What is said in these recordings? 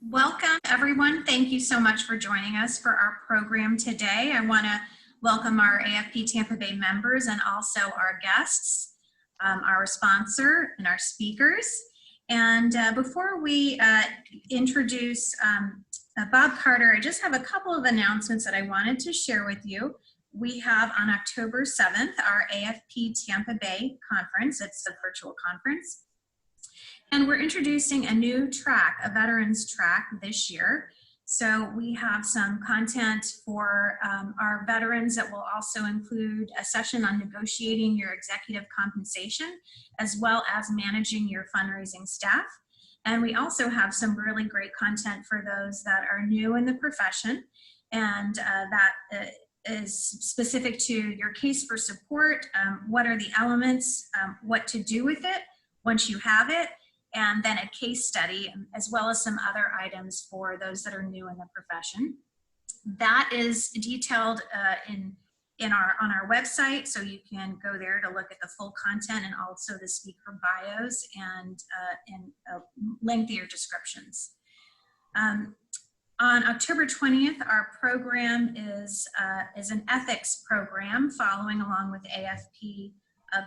Welcome, everyone. Thank you so much for joining us for our program today. I want to welcome our AFP Tampa Bay members and also our guests, our sponsor, and our speakers. And before we introduce Bob Carter, I just have a couple of announcements that I wanted to share with you. We have on October 7th our AFP Tampa Bay conference. It's a virtual conference. And we're introducing a new track, a veterans track this year. So we have some content for our veterans that will also include a session on negotiating your executive compensation, as well as managing your fundraising staff. And we also have some really great content for those that are new in the profession, and that is specific to your case for support, what are the elements, what to do with it once you have it, and then a case study, as well as some other items for those that are new in the profession. That is detailed on our website, so you can go there to look at the full content and also the speaker bios and lengthier descriptions. On October 20th, our program is an ethics program following along with AFP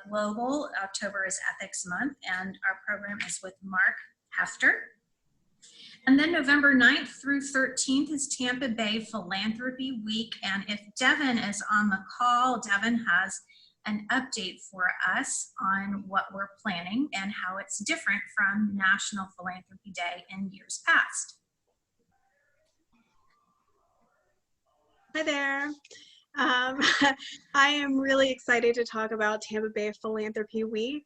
Global. October is Ethics Month, and our program is with Mark Hefter. And then November 9th through 13th is Tampa Bay Philanthropy Week. And if Devin is on the call, Devin has an update for us on what we're planning and how it's different from National Philanthropy Day in years past. Hi there. I am really excited to talk about Tampa Bay Philanthropy Week.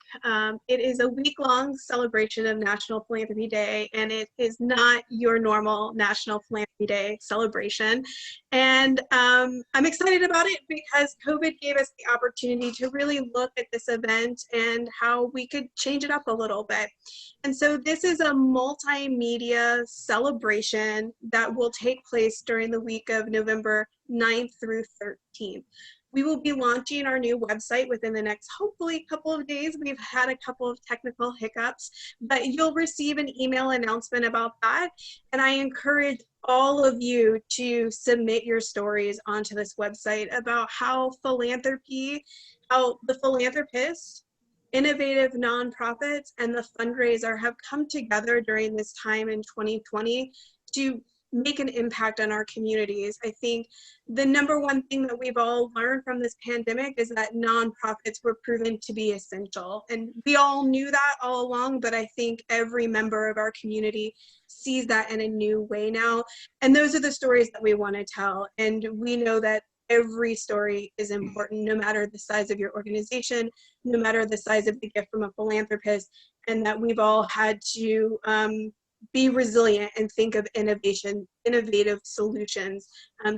It is a week-long celebration of National Philanthropy Day, and it is not your normal National Philanthropy Day celebration. And I'm excited about it because COVID gave us the opportunity to really look at this event and how we could change it up a little bit. And so this is a multimedia celebration that will take place during the week of November 9th through 13th. We will be launching our new website within the next, hopefully, couple of days. We've had a couple of technical hiccups, but you'll receive an email announcement about that. And I encourage all of you to submit your stories onto this website about how philanthropy, how the Philanthropist, innovative nonprofits, and the fundraiser have come together during this time in 2020 to make an impact on our communities. I think the number one thing that we've all learned from this pandemic is that nonprofits were proven to be essential. And we all knew that all along, but I think every member of our community sees that in a new way now. And those are the stories that we want to tell. And we know that every story is important, no matter the size of your organization, no matter the size of the gift from a philanthropist, and that we've all had to be resilient and think of innovative solutions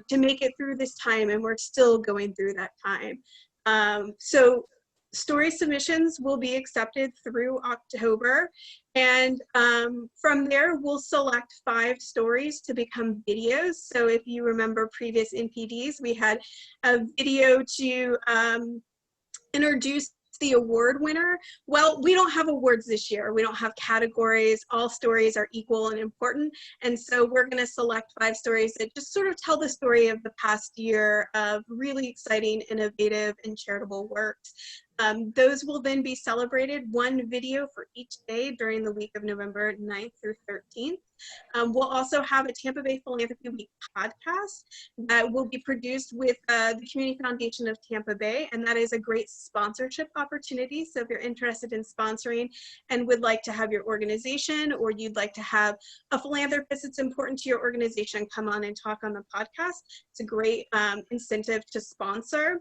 to make it through this time, and we're still going through that time. So story submissions will be accepted through October, and from there we'll select 5 stories to become videos. So if you remember previous NPDs, we had a video to introduce the award winner. Well, we don't have awards this year. We don't have categories. All stories are equal and important. And so we're going to select 5 stories that just sort of tell the story of the past year of really exciting, innovative, and charitable works. Those will then be celebrated, 1 video for each day during the week of November 9th through 13th. We'll also have a Tampa Bay Philanthropy Week podcast that will be produced with the Community Foundation of Tampa Bay, and that is a great sponsorship opportunity. So if you're interested in sponsoring and would like to have your organization, or you'd like to have a philanthropist that's important to your organization come on and talk on the podcast, it's a great incentive to sponsor.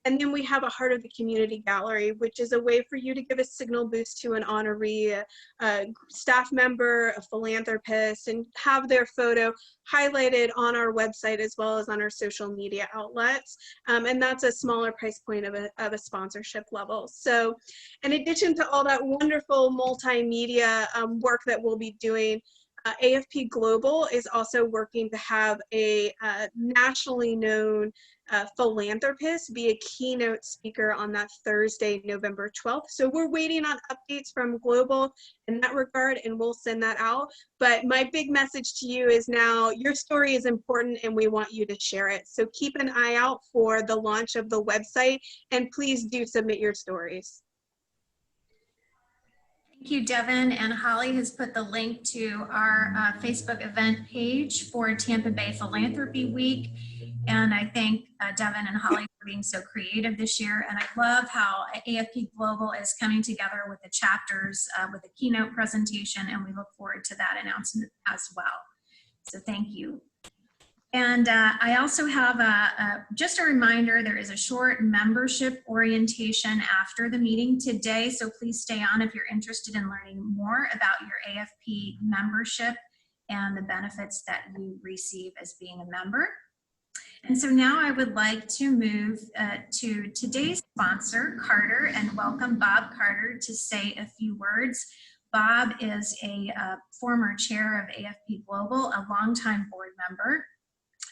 And then we have a Heart of the Community Gallery, which is a way for you to give a signal boost to an honoree, a staff member, a philanthropist, and have their photo highlighted on our website as well as on our social media outlets. And that's a smaller price point of a sponsorship level. So in addition to all that wonderful multimedia work that we'll be doing, AFP Global is also working to have a nationally known philanthropist be a keynote speaker on that Thursday, November 12th. So we're waiting on updates from Global in that regard, and we'll send that out. But my big message to you is now your story is important and we want you to share it. So keep an eye out for the launch of the website, and please do submit your stories. Thank you, Devin. And Holly has put the link to our Facebook event page for Tampa Bay Philanthropy Week. And I thank Devin and Holly for being so creative this year. And I love how AFP Global is coming together with the chapters with a keynote presentation, and we look forward to that announcement as well. So thank you. And I also have just a reminder, there is a short membership orientation after the meeting today, so please stay on if you're interested in learning more about your AFP membership and the benefits that you receive as being a member. And so now I would like to move to today's sponsor, Carter, and welcome Bob Carter to say a few words. Bob is a former chair of AFP Global, a longtime board member,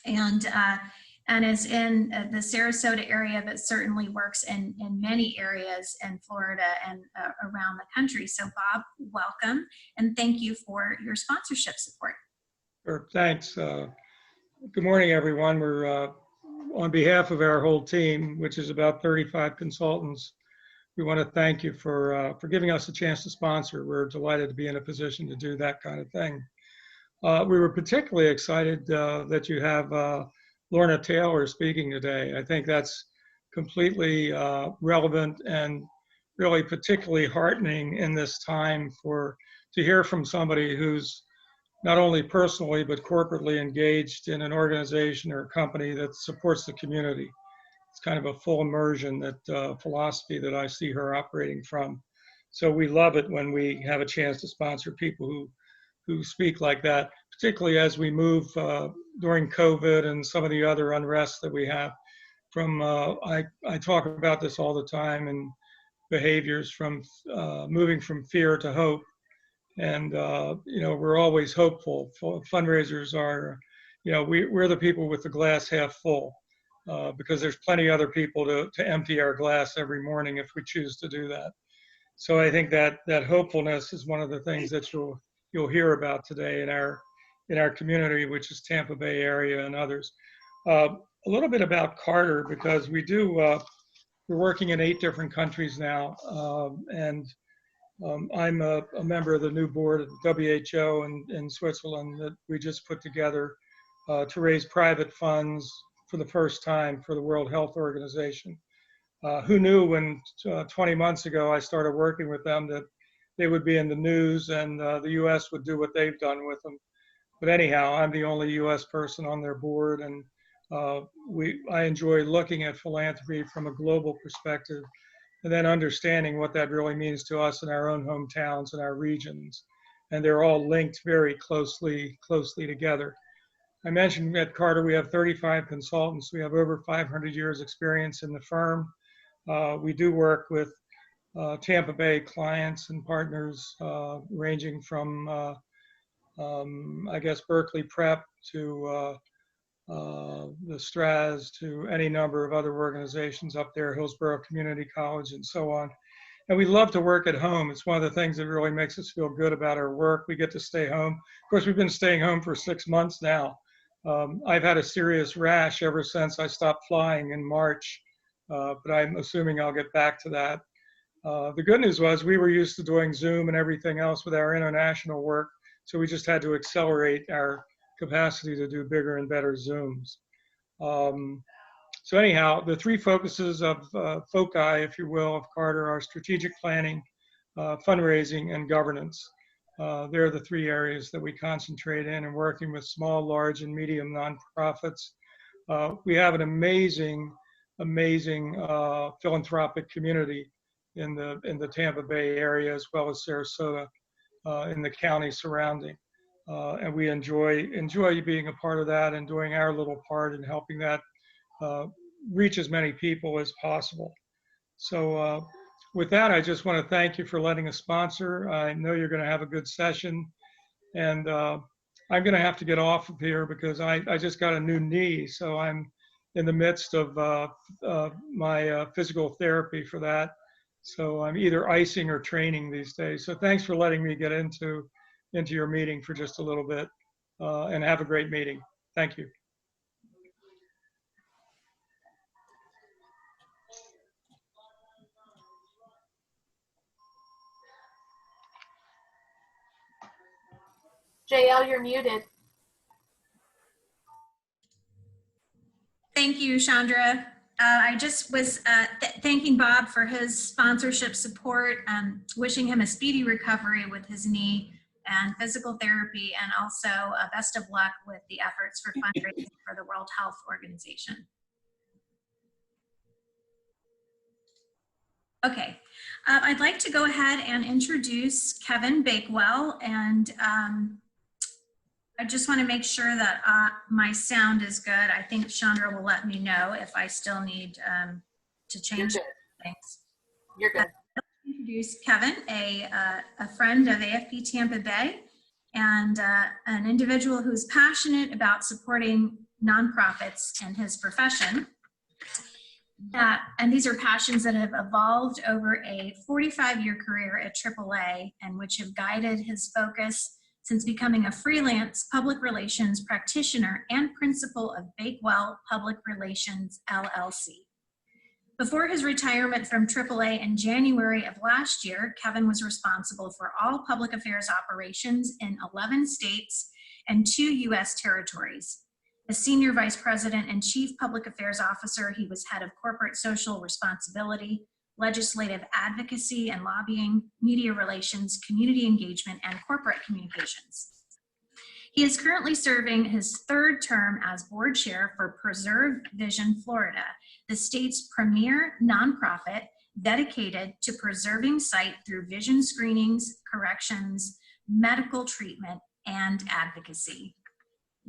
and is in the Sarasota area, but certainly works in many areas in Florida and around the country. So Bob, welcome, and thank you for your sponsorship support. Sure, thanks. Good morning, everyone. We're on behalf of our whole team, which is about 35 consultants. We want to thank you for giving us a chance to sponsor. We're delighted to be in a position to do that kind of thing. We were particularly excited that you have Lorna Taylor speaking today. I think that's completely relevant and really particularly heartening in this time to hear from somebody who's not only personally but corporately engaged in an organization or a company that supports the community. It's kind of a full immersion, that philosophy that I see her operating from. So we love it when we have a chance to sponsor people who speak like that, particularly as we move during COVID and some of the other unrest that we have. I talk about this all the time, and behaviors from moving from fear to hope. And, we're always hopeful. Fundraisers are, we're the people with the glass half full because there's plenty of other people to empty our glass every morning if we choose to do that. So I think that hopefulness is one of the things that you'll hear about today in our community, which is Tampa Bay area and others. A little bit about Carter, because we're working in 8 different countries now, and I'm a member of the new board of the WHO in Switzerland that we just put together to raise private funds for the first time for the World Health Organization. Who knew when 20 months ago I started working with them that they would be in the news and the US would do what they've done with them. But anyhow, I'm the only US person on their board, and I enjoy looking at philanthropy from a global perspective and then understanding what that really means to us in our own hometowns and our regions. And they're all linked very closely together. I mentioned at Carter we have 35 consultants. We have over 500 years experience in the firm. We do work with Tampa Bay clients and partners ranging from, I guess, Berkeley Prep to the Straz to any number of other organizations up there, Hillsborough Community College and so on. And we love to work at home. It's one of the things that really makes us feel good about our work. We get to stay home. Of course, we've been staying home for 6 months now. I've had a serious rash ever since I stopped flying in March, but I'm assuming I'll get back to that. The good news was we were used to doing Zoom and everything else with our international work, so we just had to accelerate our capacity to do bigger and better Zooms. So anyhow, the 3 focuses of foci, if you will, of Carter are strategic planning, fundraising, and governance. They're the 3 areas that we concentrate in, and working with small, large, and medium nonprofits. We have an amazing philanthropic community in the Tampa Bay area, as well as Sarasota, in the county surrounding. And we enjoy being a part of that and doing our little part in helping that reach as many people as possible. So with that, I just want to thank you for letting us sponsor. I know you're going to have a good session. And I'm going to have to get off of here because I just got a new knee. So I'm in the midst of my physical therapy for that. So I'm either icing or training these days. So thanks for letting me get into your meeting for just a little bit, and have a great meeting. Thank you. JL, you're muted. Thank you, Chandra. I just was thanking Bob for his sponsorship support, wishing him a speedy recovery with his knee and physical therapy, and also best of luck with the efforts for fundraising for the World Health Organization. Okay, I'd like to go ahead and introduce Kevin Bakewell, and I just want to make sure that my sound is good. I think Chandra will let me know if I still need to change things. You're good. Introduce Kevin, a friend of AFP Tampa Bay, and an individual who's passionate about supporting nonprofits in his profession. And these are passions that have evolved over a 45-year career at AAA, and which have guided his focus since becoming a freelance public relations practitioner and principal of Bakewell Public Relations, LLC. Before his retirement from AAA in January of last year, Kevin was responsible for all public affairs operations in 11 states and 2 U.S. territories. As Senior Vice President and Chief Public Affairs Officer, he was head of corporate social responsibility, legislative advocacy and lobbying, media relations, community engagement, and corporate communications. He is currently serving his 3rd term as board chair for Preserve Vision Florida, the state's premier nonprofit dedicated to preserving sight through vision screenings, corrections, medical treatment, and advocacy.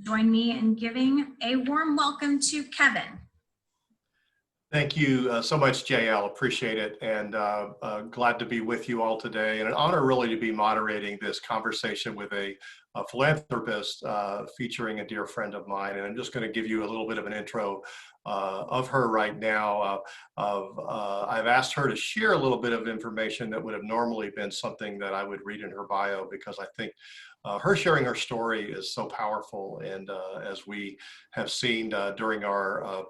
Join me in giving a warm welcome to Kevin. Thank you so much, JL. Appreciate it, and glad to be with you all today. And an honor really to be moderating this conversation with a philanthropist featuring a dear friend of mine. And I'm just going to give you a little bit of an intro of her right now. I've asked her to share a little bit of information that would have normally been something that I would read in her bio, because I think her sharing her story is so powerful. And as we have seen during our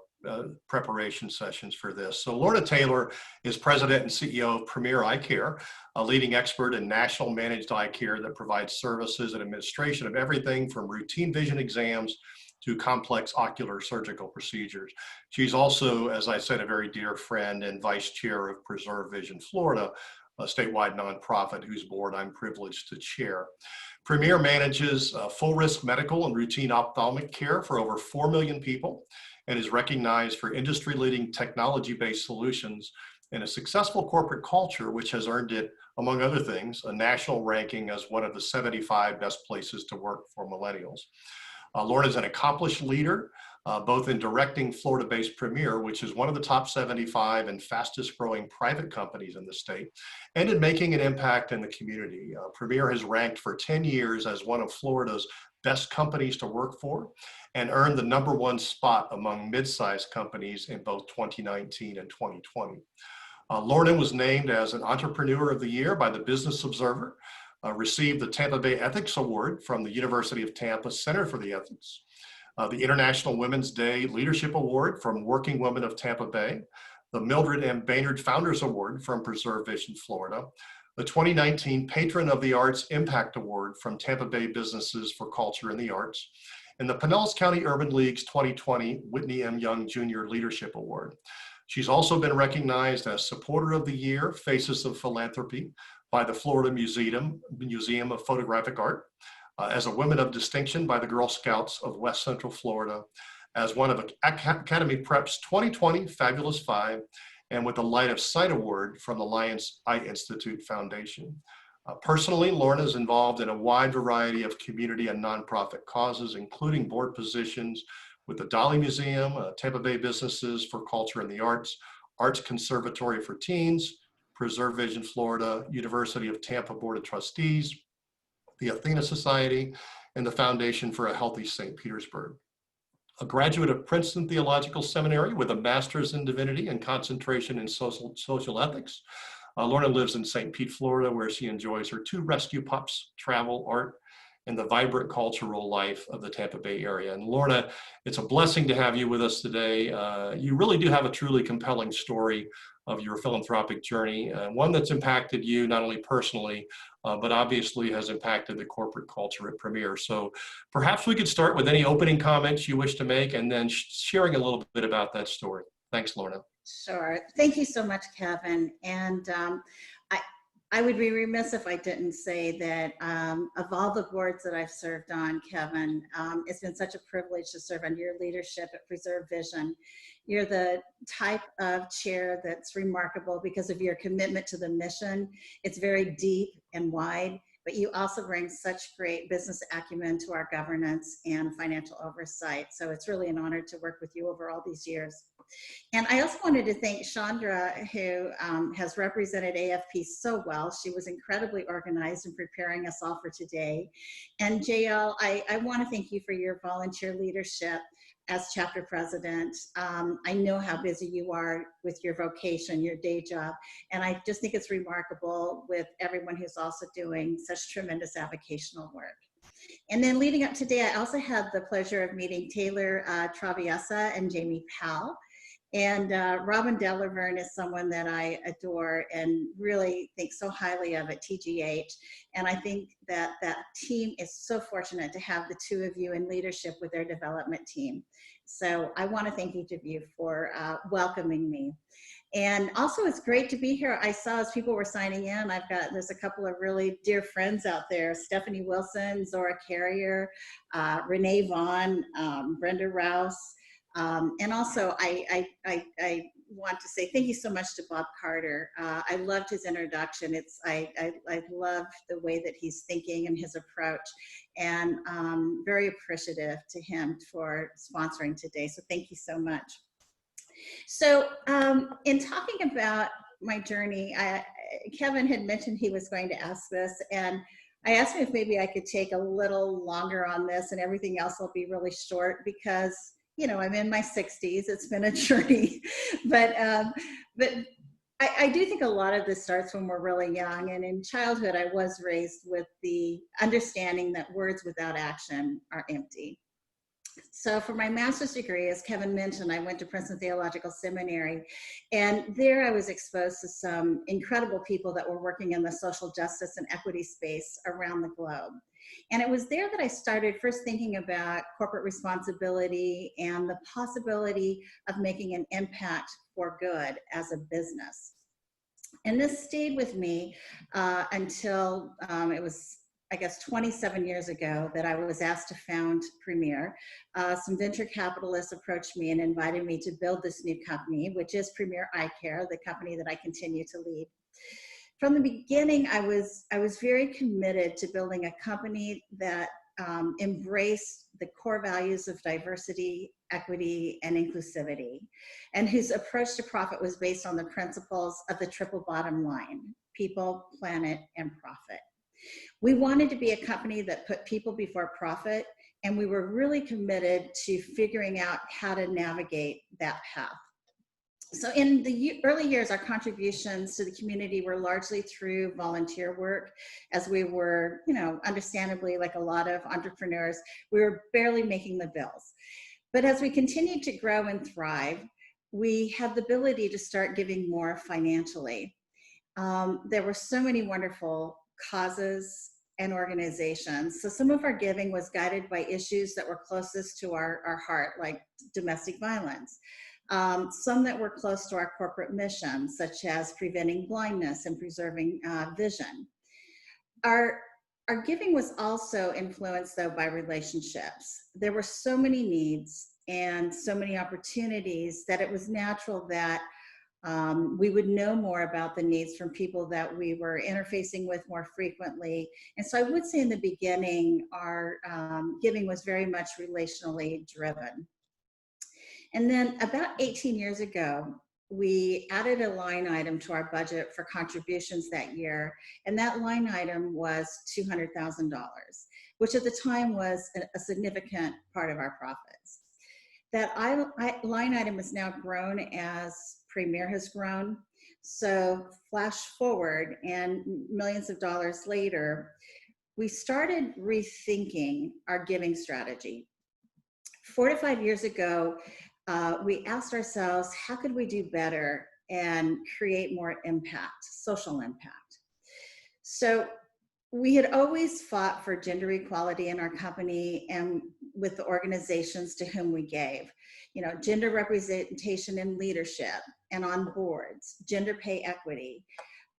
preparation sessions for this. So Lorna Taylor is president and CEO of Premier Eye Care, a leading expert in national managed eye care that provides services and administration of everything from routine vision exams to complex ocular surgical procedures. She's also, as I said, a very dear friend and vice chair of Preserve Vision Florida, a statewide nonprofit whose board I'm privileged to chair. Premier manages full risk medical and routine ophthalmic care for over 4 million people, and is recognized for industry-leading technology-based solutions and a successful corporate culture, which has earned it, among other things, a national ranking as one of the 75 best places to work for millennials. Lorna is an accomplished leader, both in directing Florida-based Premier, which is one of the top 75 and fastest growing private companies in the state, and in making an impact in the community. Premier has ranked for 10 years as one of Florida's best companies to work for, and earned the #1 spot among mid-sized companies in both 2019 and 2020. Lorna was named as an Entrepreneur of the Year by the Business Observer, received the Tampa Bay Ethics Award from the University of Tampa Center for the Ethics, the International Women's Day Leadership Award from Working Women of Tampa Bay, the Mildred M. Baynard Founders Award from Preserve Vision Florida, the 2019 Patron of the Arts Impact Award from Tampa Bay Businesses for Culture and the Arts, and the Pinellas County Urban League's 2020 Whitney M. Young Jr. Leadership Award. She's also been recognized as Supporter of the Year, Faces of Philanthropy, by the Florida Museum of Photographic Art, as a Women of Distinction by the Girl Scouts of West Central Florida, as one of Academy Prep's 2020 Fabulous Five, and with the Light of Sight Award from the Lions Eye Institute Foundation. Personally, Lorna is involved in a wide variety of community and nonprofit causes, including board positions with the Dolly Museum, Tampa Bay Businesses for Culture and the Arts, Arts Conservatory for Teens, Preserve Vision Florida, University of Tampa Board of Trustees, the Athena Society, and the Foundation for a Healthy St. Petersburg. A graduate of Princeton Theological Seminary with a master's in divinity and concentration in social ethics. Lorna lives in St. Pete, Florida, where she enjoys her 2 rescue pups, travel, art, and the vibrant cultural life of the Tampa Bay area. And Lorna, it's a blessing to have you with us today. You really do have a truly compelling story of your philanthropic journey, one that's impacted you not only personally, but obviously has impacted the corporate culture at Premier. So perhaps we could start with any opening comments you wish to make and then sharing a little bit about that story. Thanks, Lorna. Sure. Thank you so much, Kevin. And I would be remiss if I didn't say that of all the boards that I've served on, Kevin, it's been such a privilege to serve under your leadership at Preserve Vision. You're the type of chair that's remarkable because of your commitment to the mission. It's very deep and wide, but you also bring such great business acumen to our governance and financial oversight. So it's really an honor to work with you over all these years. And I also wanted to thank Chandra, who has represented AFP so well. She was incredibly organized in preparing us all for today. And JL, I want to thank you for your volunteer leadership as chapter president. I know how busy you are with your vocation, your day job, and I just think it's remarkable with everyone who's also doing such tremendous avocational work. And then leading up today, I also had the pleasure of meeting Taylor Traviesa and Jamie Powell. And Robin Delaverne is someone that I adore and really think so highly of at TGH. And I think that that team is so fortunate to have the 2 of you in leadership with their development team. So I want to thank each of you for welcoming me. And also, it's great to be here. I saw as people were signing in, there's a couple of really dear friends out there, Stephanie Wilson, Zora Carrier, Renee Vaughn, Brenda Rouse. And also, I want to say thank you so much to Bob Carter. I loved his introduction. I love the way that he's thinking and his approach, and very appreciative to him for sponsoring today. So thank you so much. So in talking about my journey, Kevin had mentioned he was going to ask this, and I asked him if maybe I could take a little longer on this, and everything else will be really short because, you know, I'm in my 60s. It's been a journey, but I do think a lot of this starts when we're really young. And in childhood, I was raised with the understanding that words without action are empty. So for my master's degree, as Kevin mentioned, I went to Princeton Theological Seminary, and there I was exposed to some incredible people that were working in the social justice and equity space around the globe. And it was there that I started first thinking about corporate responsibility and the possibility of making an impact for good as a business. And this stayed with me until it was, I guess, 27 years ago that I was asked to found Premier. Some venture capitalists approached me and invited me to build this new company, which is Premier Eye Care, the company that I continue to lead. From the beginning, I was very committed to building a company that embraced the core values of diversity, equity, and inclusivity, and whose approach to profit was based on the principles of the triple bottom line: people, planet, and profit. We wanted to be a company that put people before profit, and we were really committed to figuring out how to navigate that path. So in the early years, our contributions to the community were largely through volunteer work, as we were, you know, understandably, like a lot of entrepreneurs, we were barely making the bills. But as we continued to grow and thrive, we had the ability to start giving more financially. There were so many wonderful causes and organizations. So some of our giving was guided by issues that were closest to our heart, like domestic violence. Some that were close to our corporate mission, such as preventing blindness and preserving vision. Our giving was also influenced, though, by relationships. There were so many needs and so many opportunities that it was natural that we would know more about the needs from people that we were interfacing with more frequently. And so I would say in the beginning, our giving was very much relationally driven. And then about 18 years ago, we added a line item to our budget for contributions that year, and that line item was $200,000, which at the time was a significant part of our profits. That line item has now grown as Premier has grown. So flash forward, and millions of dollars later, we started rethinking our giving strategy. 4 to 5 years ago, we asked ourselves, how could we do better and create more impact, social impact? So we had always fought for gender equality in our company and with the organizations to whom we gave. You know, gender representation in leadership and on boards, gender pay equity.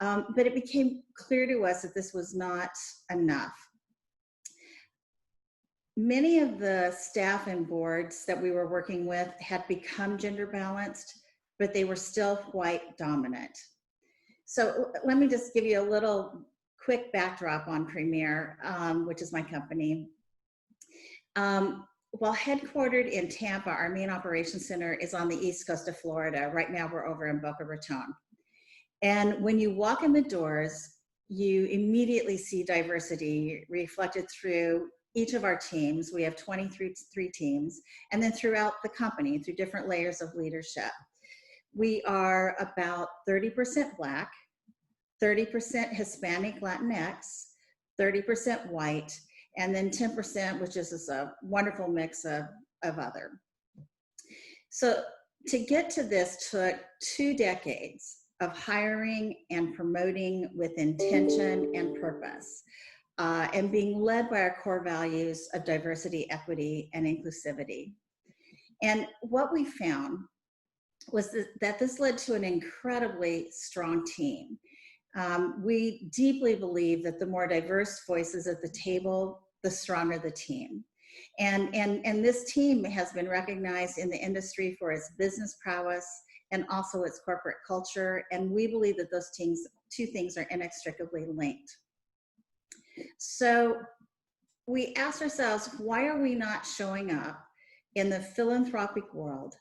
But it became clear to us that this was not enough. Many of the staff and boards that we were working with had become gender balanced, but they were still white dominant. So let me just give you a little quick backdrop on Premier, which is my company. While headquartered in Tampa, our main operations center is on the east coast of Florida. Right now we're over in Boca Raton. And when you walk in the doors, you immediately see diversity reflected through each of our teams. We have 23 teams, and then throughout the company through different layers of leadership. We are about 30% Black, 30% Hispanic Latinx, 30% white, and then 10%, which is a wonderful mix of other. So to get to this took 2 decades of hiring and promoting with intention and purpose, and being led by our core values of diversity, equity, and inclusivity. And what we found was that this led to an incredibly strong team. We deeply believe that the more diverse voices at the table, the stronger the team. And this team has been recognized in the industry for its business prowess and also its corporate culture. And we believe that those two things are inextricably linked. So we asked ourselves, why are we not showing up in the philanthropic world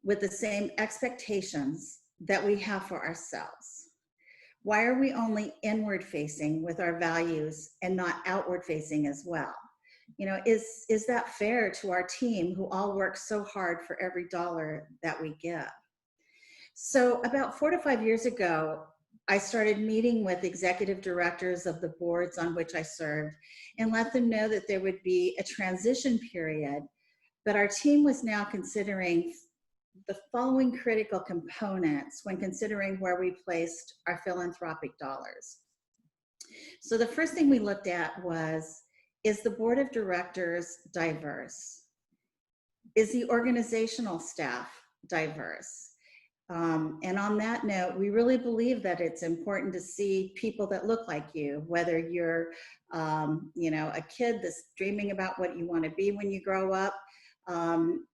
with the same expectations that we have for ourselves? Why are we only inward facing with our values and not outward facing as well? You know, is that fair to our team who all work so hard for every dollar that we give? So about 4 to 5 years ago, I started meeting with executive directors of the boards on which I served and let them know that there would be a transition period, but our team was now considering the following critical components when considering where we placed our philanthropic dollars. So the first thing we looked at was, is the board of directors diverse? Is the organizational staff diverse? And on that note, we really believe that it's important to see people that look like you, whether you're, you know, a kid that's dreaming about what you want to be when you grow up,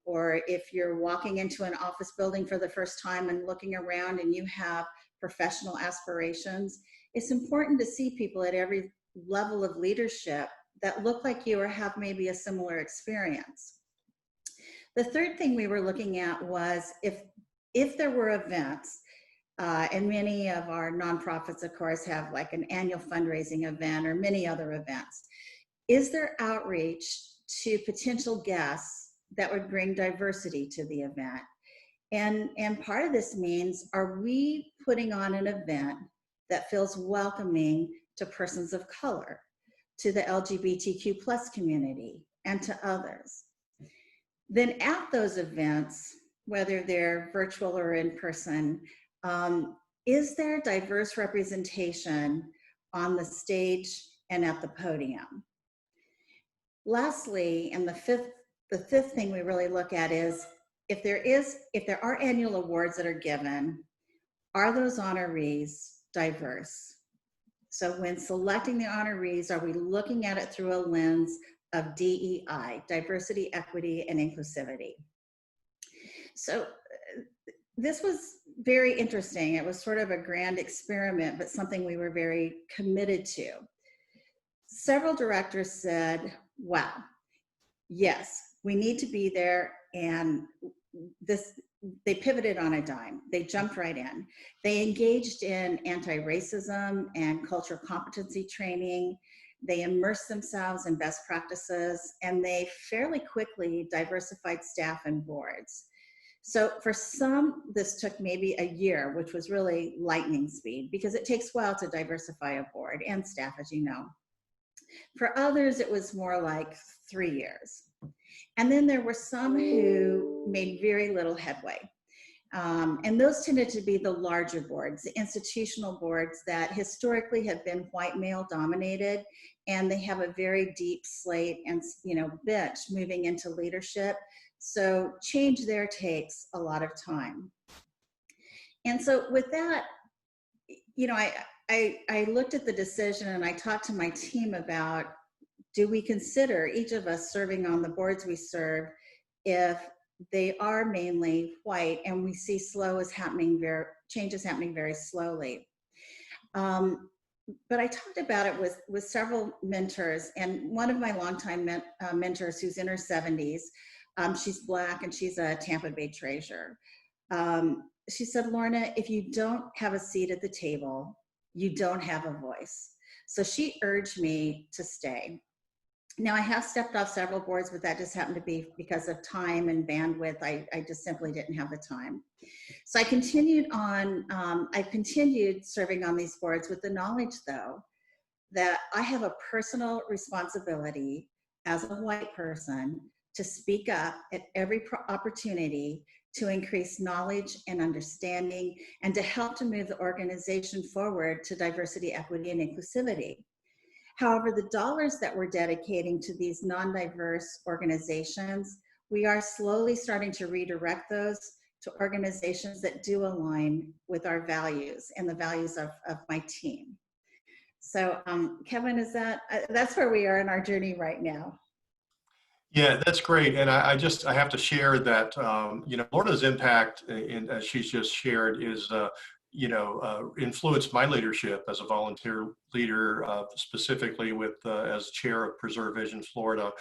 or if you're walking into an office building for the first time and looking around and you have professional aspirations. It's important to see people at every level of leadership that look like you or have maybe a similar experience. The third thing we were looking at was if there were events, and many of our nonprofits, of course, have like an annual fundraising event or many other events, is there outreach to potential guests that would bring diversity to the event? And part of this means, are we putting on an event that feels welcoming to persons of color, to the LGBTQ+ community, and to others? Then at those events, whether they're virtual or in person, is there diverse representation on the stage and at the podium? Lastly, and the fifth thing we really look at is, if there are annual awards that are given, are those honorees diverse? So when selecting the honorees, are we looking at it through a lens of DEI, diversity, equity, and inclusivity? So this was very interesting. It was sort of a grand experiment, but something we were very committed to. Several directors said, wow, yes, we need to be there, and they pivoted on a dime. They jumped right in. They engaged in anti-racism and cultural competency training. They immersed themselves in best practices, and they fairly quickly diversified staff and boards. So for some, this took maybe a year, which was really lightning speed, because it takes a while to diversify a board and staff, as you know. For others, it was more like 3 years. And then there were some who made very little headway. And those tended to be the larger boards, the institutional boards that historically have been white male dominated, and they have a very deep slate and bench moving into leadership. So change there takes a lot of time. And so with that, I looked at the decision and I talked to my team about, do we consider each of us serving on the boards we serve if they are mainly white and we see changes happening very slowly. But I talked about it with several mentors, and one of my longtime mentors who's in her 70s, she's Black and she's a Tampa Bay treasurer. She said, Lorna, if you don't have a seat at the table, you don't have a voice. So she urged me to stay. Now, I have stepped off several boards, but that just happened to be because of time and bandwidth. I just simply didn't have the time. So I continued on, I've continued serving on these boards with the knowledge, though, that I have a personal responsibility as a white person to speak up at every opportunity to increase knowledge and understanding and to help to move the organization forward to diversity, equity, and inclusivity. However, the dollars that we're dedicating to these non-diverse organizations, we are slowly starting to redirect those to organizations that do align with our values and the values of my team. So Kevin, that's where we are in our journey right now. Yeah, that's great. And I have to share that, Lorna's impact, as she's just shared, is influenced my leadership as a volunteer leader, specifically as chair of Preserve Vision Florida,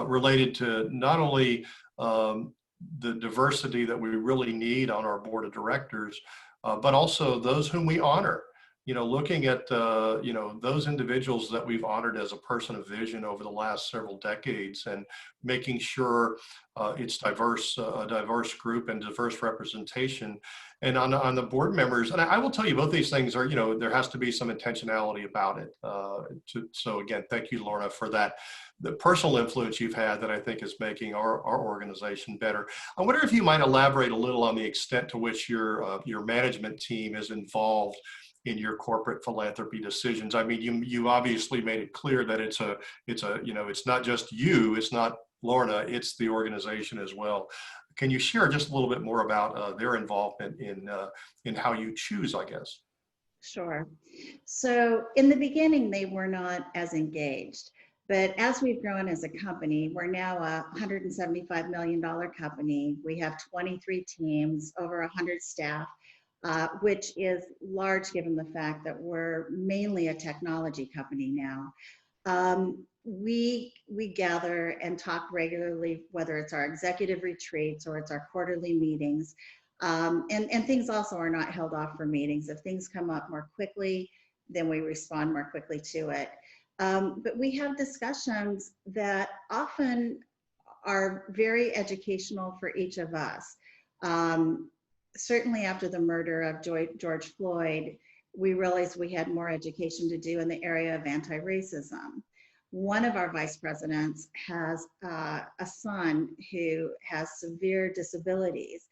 related to not only the diversity that we really need on our board of directors, but also those whom we honor. Looking at, those individuals that we've honored as a person of vision over the last several decades and making sure it's a diverse group and diverse representation. And on the board members, and I will tell you, both these things are, there has to be some intentionality about it. So again, thank you, Lorna, for that. The personal influence you've had that I think is making our organization better. I wonder if you might elaborate a little on the extent to which your management team is involved in your corporate philanthropy decisions. I mean, you obviously made it clear that it's not just you, it's not Lorna, it's the organization as well. Can you share just a little bit more about their involvement in how you choose, I guess? Sure. So in the beginning, they were not as engaged. But as we've grown as a company, we're now a $175 million company. We have 23 teams, over 100 staff, which is large given the fact that we're mainly a technology company now. We gather and talk regularly, whether it's our executive retreats or it's our quarterly meetings. And things also are not held off for meetings. If things come up more quickly, then we respond more quickly to it. But we have discussions that often are very educational for each of us. Certainly after the murder of George Floyd, we realized we had more education to do in the area of anti-racism. One of our vice presidents has a son who has severe disabilities,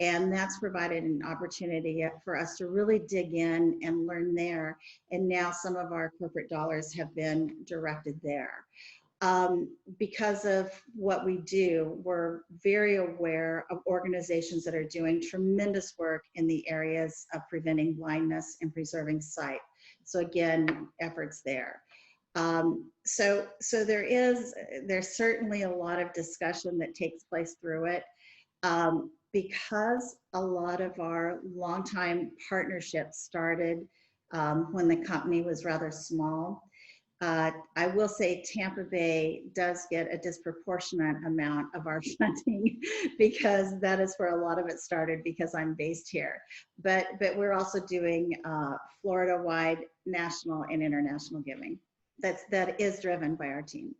and that's provided an opportunity for us to really dig in and learn there. And now some of our corporate dollars have been directed there. Because of what we do, we're very aware of organizations that are doing tremendous work in the areas of preventing blindness and preserving sight. So again, efforts there. So there's certainly a lot of discussion that takes place through it. Because a lot of our longtime partnerships started when the company was rather small. I will say Tampa Bay does get a disproportionate amount of our funding because that is where a lot of it started because I'm based here. But we're also doing Florida-wide national and international giving. That is driven by our team.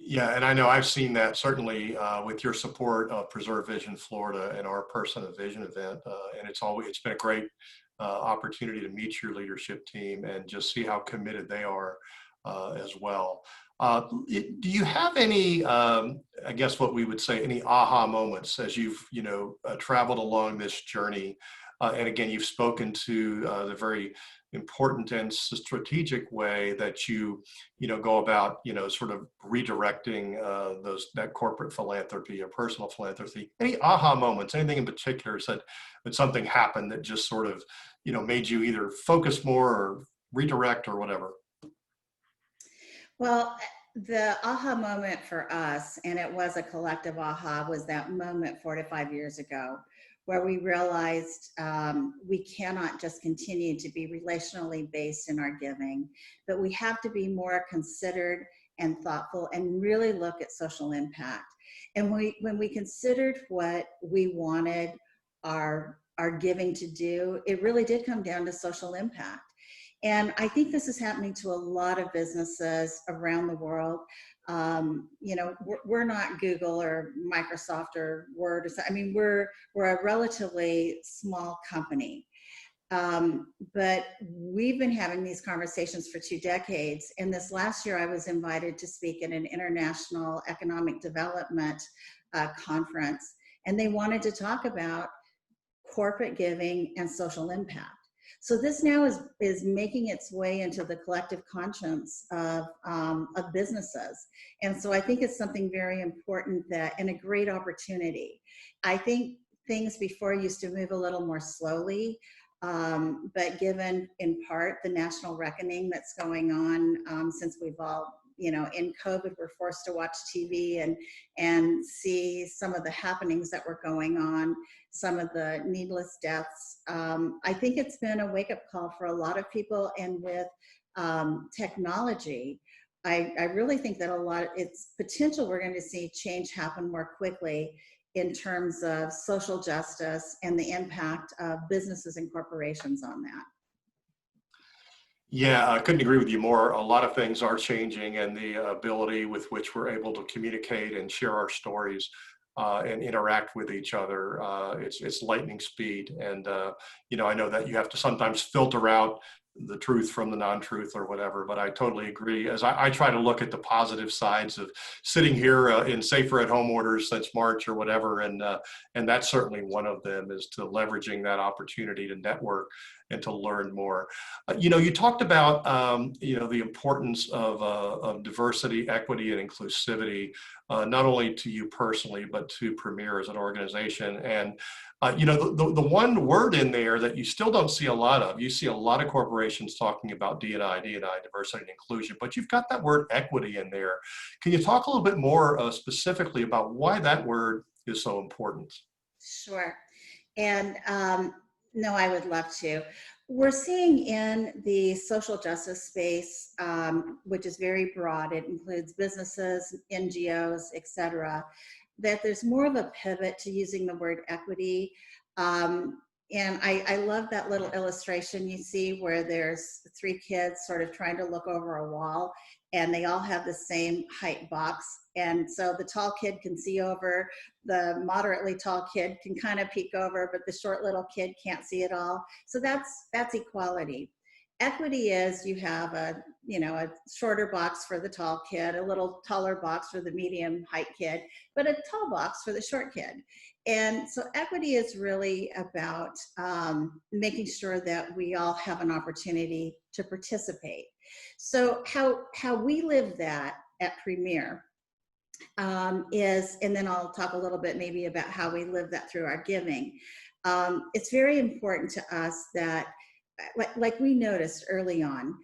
Yeah, and I know I've seen that certainly with your support of Preserve Vision Florida and our Person of Vision event, and it's been a great opportunity to meet your leadership team and just see how committed they are as well. Do you have any, I guess what we would say, any aha moments as you've traveled along this journey? And again, you've spoken to the very important and strategic way that you go about sort of redirecting that corporate philanthropy or personal philanthropy. Any aha moments? Anything in particular that something happened that just sort of made you either focus more or redirect or whatever? Well, the aha moment for us, and it was a collective aha, was that moment 4 to 5 years ago where we realized we cannot just continue to be relationally based in our giving, but we have to be more considered and thoughtful and really look at social impact. And when we considered what we wanted our giving to do, it really did come down to social impact. And I think this is happening to a lot of businesses around the world. We're not Google or Microsoft or Word. I mean, we're a relatively small company. But we've been having these conversations for 2 decades. And this last year, I was invited to speak at an international economic development conference. And they wanted to talk about corporate giving and social impact. So this now is making its way into the collective conscience of businesses. And so I think it's something very important and a great opportunity. I think things before used to move a little more slowly, but given in part the national reckoning that's going on since we've all, in COVID, we're forced to watch TV and see some of the happenings that were going on, some of the needless deaths. I think it's been a wake-up call for a lot of people, and with technology, I really think that it's potential we're going to see change happen more quickly in terms of social justice and the impact of businesses and corporations on that. Yeah, I couldn't agree with you more. A lot of things are changing, and the ability with which we're able to communicate and share our stories and interact with each other, it's lightning speed. And, I know that you have to sometimes filter out the truth from the non-truth or whatever, but I totally agree. As I try to look at the positive sides of sitting here in safer at home orders since March or whatever, and that's certainly one of them, is to leveraging that opportunity to network and to learn more. You talked about the importance of diversity, equity, and inclusivity, not only to you personally, but to Premier as an organization. And the one word in there that you still don't see a lot of, you see a lot of corporations talking about D&I, diversity and inclusion, but you've got that word equity in there. Can you talk a little bit more specifically about why that word is so important? Sure. And no, I would love to. We're seeing in the social justice space, which is very broad, it includes businesses, NGOs, et cetera, that there's more of a pivot to using the word equity. And I love that little illustration you see where there's 3 kids sort of trying to look over a wall, and they all have the same height box. And so the tall kid can see over, the moderately tall kid can kind of peek over, but the short little kid can't see it all. So that's equality. Equity is you have a shorter box for the tall kid, a little taller box for the medium height kid, but a tall box for the short kid. And so equity is really about making sure that we all have an opportunity to participate. So how we live that at Premier is, and then I'll talk a little bit maybe about how we live that through our giving. It's very important to us that, like we noticed early on,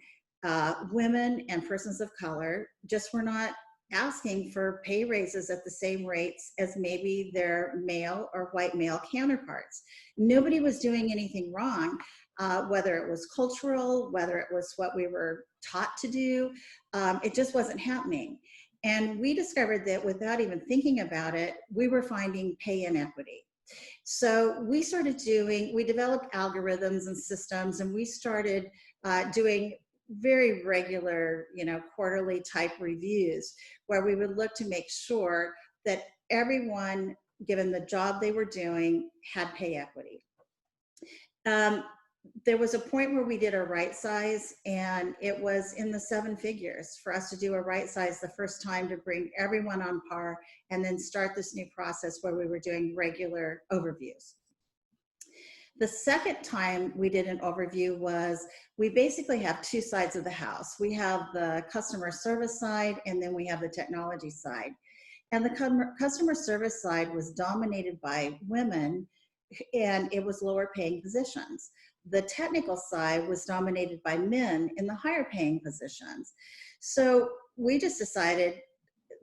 women and persons of color just were not asking for pay raises at the same rates as maybe their male or white male counterparts. Nobody was doing anything wrong, whether it was cultural, whether it was what we were taught to do. It just wasn't happening. And we discovered that without even thinking about it, we were finding pay inequity. So we developed algorithms and systems, and we started doing very regular, quarterly type reviews where we would look to make sure that everyone, given the job they were doing, had pay equity. There was a point where we did a right size, and it was in the 7 figures for us to do a right size the first time to bring everyone on par and then start this new process where we were doing regular overviews. The second time we did an overview was, we basically have 2 sides of the house. We have the customer service side, and then we have the technology side. And the customer service side was dominated by women, and it was lower paying positions. The technical side was dominated by men in the higher paying positions. So we just decided,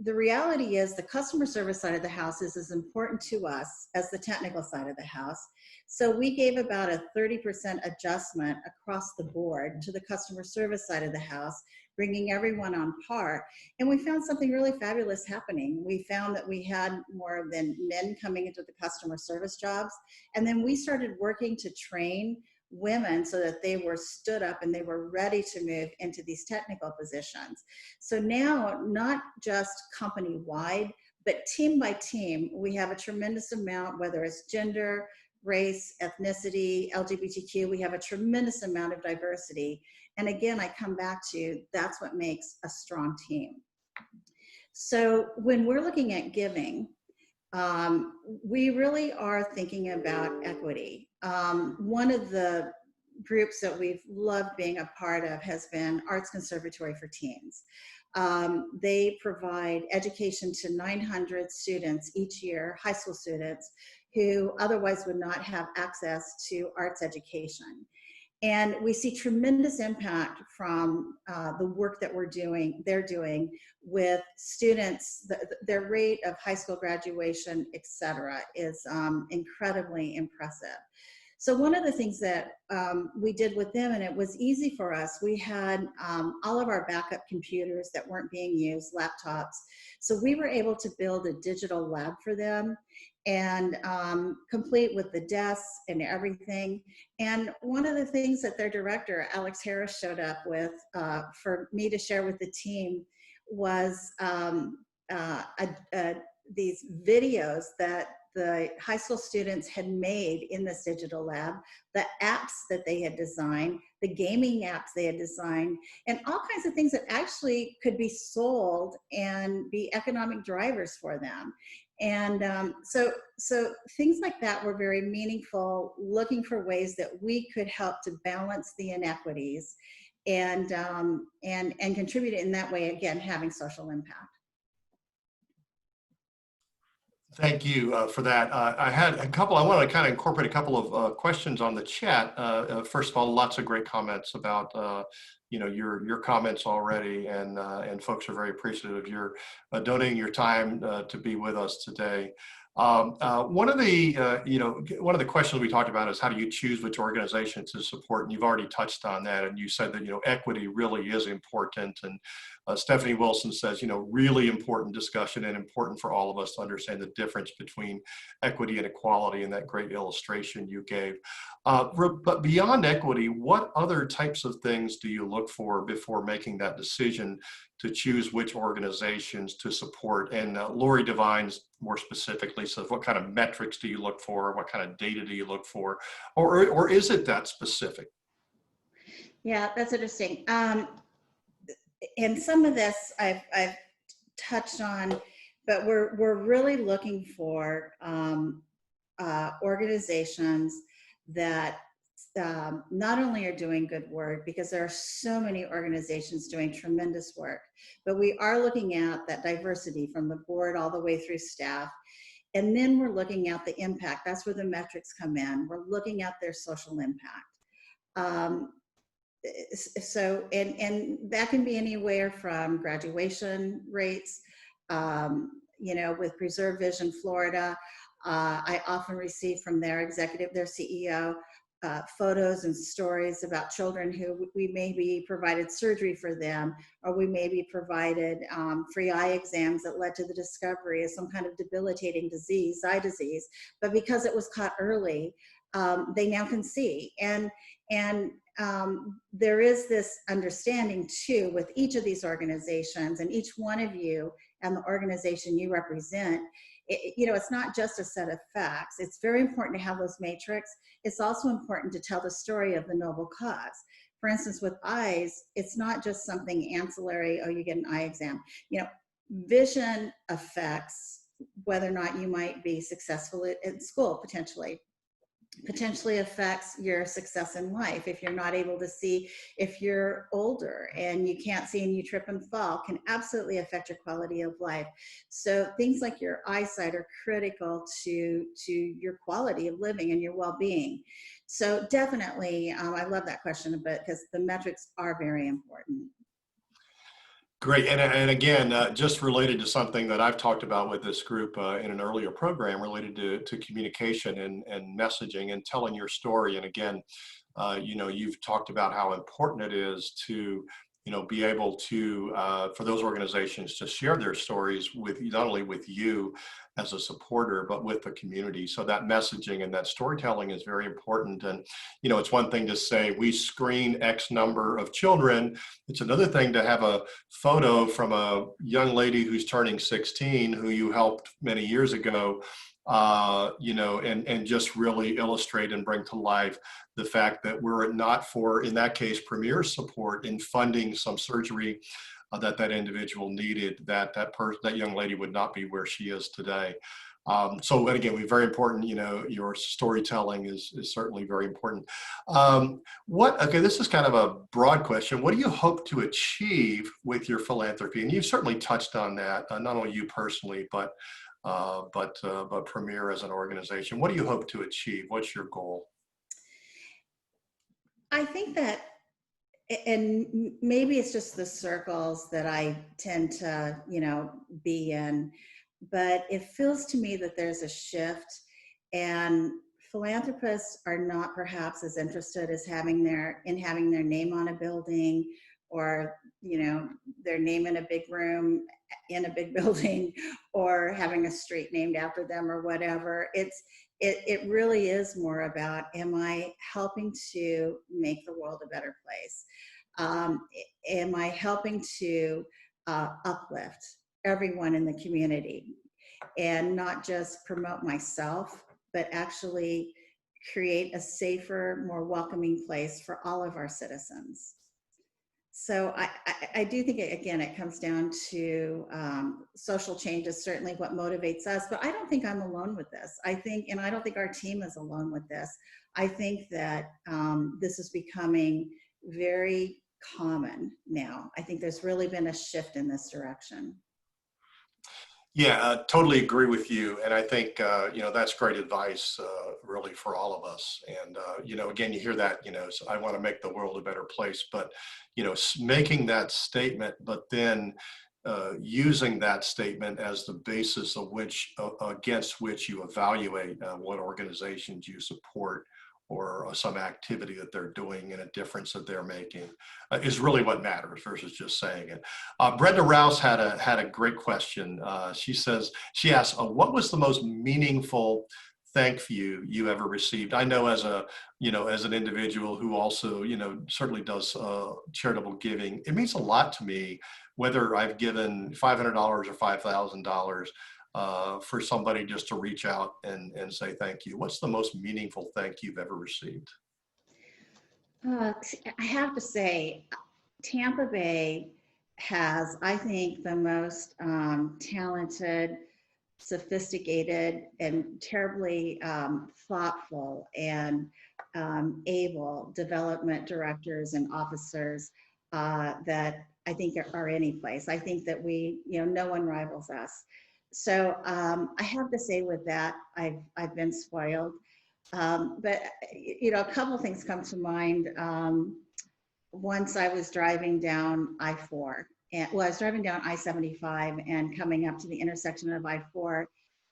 the reality is the customer service side of the house is as important to us as the technical side of the house. So we gave about a 30% adjustment across the board to the customer service side of the house, bringing everyone on par. And we found something really fabulous happening. We found that we had more than men coming into the customer service jobs. And then we started working to train women so that they were stood up and they were ready to move into these technical positions. So now, not just company-wide, but team by team, we have a tremendous amount, whether it's gender, race, ethnicity, LGBTQ, we have a tremendous amount of diversity. And again, I come back to, that's what makes a strong team. So when we're looking at giving, we really are thinking about equity. One of the groups that we've loved being a part of has been Arts Conservatory for Teens. They provide education to 900 students each year, high school students, who otherwise would not have access to arts education. And we see tremendous impact from the work that they're doing with students. Their rate of high school graduation, et cetera, is incredibly impressive. So one of the things that we did with them, and it was easy for us, we had all of our backup computers that weren't being used, laptops. So we were able to build a digital lab for them, and complete with the desks and everything. And one of the things that their director, Alex Harris, showed up with for me to share with the team was these videos that the high school students had made in this digital lab, the apps that they had designed, the gaming apps they had designed, and all kinds of things that actually could be sold and be economic drivers for them. And so things like that were very meaningful, looking for ways that we could help to balance the inequities and contribute in that way, again, having social impact. Thank you for that. I want to kind of incorporate a couple of questions on the chat. First of all, lots of great comments about your comments already, and folks are very appreciative of your donating your time to be with us today. One of the questions we talked about is, how do you choose which organization to support? And you've already touched on that, and you said that equity really is important. And Stephanie Wilson says, really important discussion, and important for all of us to understand the difference between equity and equality in that great illustration you gave. But beyond equity, what other types of things do you look for before making that decision to choose which organizations to support? And Lori Devines more specifically says, what kind of metrics do you look for? What kind of data do you look for? Or is it that specific? Yeah, that's interesting. And some of this I've touched on, but we're really looking for organizations that not only are doing good work, because there are so many organizations doing tremendous work, but we are looking at that diversity from the board all the way through staff. And then we're looking at the impact. That's where the metrics come in. We're looking at their social impact. So, and that can be anywhere from graduation rates, with Preserve Vision Florida. I often receive from their executive, their CEO, photos and stories about children who we maybe provided surgery for them, or we maybe provided free eye exams that led to the discovery of some kind of debilitating disease, eye disease. But because it was caught early, they now can see. And there is this understanding too with each of these organizations, and each one of you and the organization you represent. It's not just a set of facts. It's very important to have those matrix. It's also important to tell the story of the noble cause. For instance, with eyes, it's not just something ancillary, oh, you get an eye exam. Vision affects whether or not you might be successful in school, potentially affects your success in life. If you're not able to see, if you're older and you can't see and you trip and fall, can absolutely affect your quality of life. So things like your eyesight are critical to your quality of living and your well-being. So definitely, I love that question a bit, because the metrics are very important. Great. And again, just related to something that I've talked about with this group in an earlier program related to communication and messaging and telling your story. And again, you've talked about how important it is to, be able to, for those organizations to share their stories with not only with you as a supporter, but with the community. So that messaging and that storytelling is very important. And, it's one thing to say we screen X number of children. It's another thing to have a photo from a young lady who's turning 16, who you helped many years ago, and just really illustrate and bring to life the fact that were it not for, in that case, Premier support in funding some surgery that individual needed, that young lady would not be where she is today. So, and again, very important, your storytelling is certainly very important. Okay, this is kind of a broad question. What do you hope to achieve with your philanthropy? And you've certainly touched on that, not only you personally, but Premier as an organization. What do you hope to achieve? What's your goal? I think that, and maybe it's just the circles that I tend to, be in, but it feels to me that there's a shift, and philanthropists are not perhaps as interested as having their name on a building, or, their name in a big room in a big building, or having a street named after them or whatever. It really is more about, am I helping to make the world a better place? Am I helping to uplift everyone in the community, and not just promote myself, but actually create a safer, more welcoming place for all of our citizens? So I do think, again, it comes down to social change is certainly what motivates us, but I don't think I'm alone with this. I don't think our team is alone with this. I think that this is becoming very common now. I think there's really been a shift in this direction. Yeah, totally agree with you. And I think, that's great advice, really, for all of us. And, again, you hear that, so I want to make the world a better place, but, making that statement, but then using that statement as the basis of against which you evaluate what organizations you support, or some activity that they're doing and a difference that they're making is really what matters versus just saying it. Brenda Rouse had a great question. She asks, what was the most meaningful thank you ever received? I know as an individual who also, certainly does charitable giving, it means a lot to me, whether I've given $500 or $5,000, for somebody just to reach out and say thank you. What's the most meaningful thank you've ever received? I have to say, Tampa Bay has, I think, the most talented, sophisticated, and terribly thoughtful and able development directors and officers that I think are any place. I think that no one rivals us. So I have to say with that, I've been spoiled. But a couple of things come to mind. Once I was driving down I-4, I was driving down I-75 and coming up to the intersection of I-4,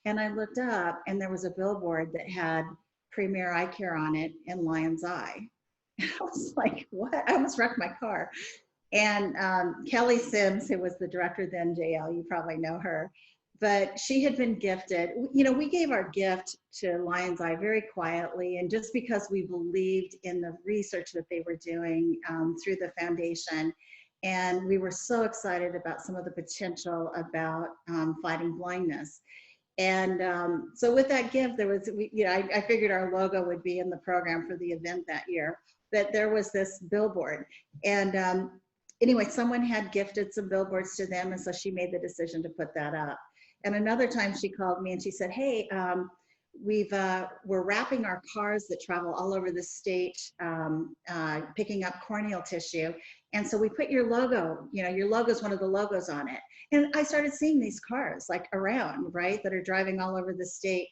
and I looked up and there was a billboard that had Premier Eye Care on it and Lion's Eye. And I was like, what? I almost wrecked my car. And Kelly Sims, who was the director then, JL, you probably know her, but she had been gifted. You know, we gave our gift to Lion's Eye very quietly, and just because we believed in the research that they were doing through the foundation. And we were so excited about some of the potential about fighting blindness. And so with that gift, there was, you know, I figured our logo would be in the program for the event that year, but there was this billboard. And anyway, someone had gifted some billboards to them, and so she made the decision to put that up. And another time she called me and she said, hey, we're wrapping our cars that travel all over the state, picking up corneal tissue. And so we put your logo, you know, your logo is one of the logos on it. And I started seeing these cars like around, right, that are driving all over the state,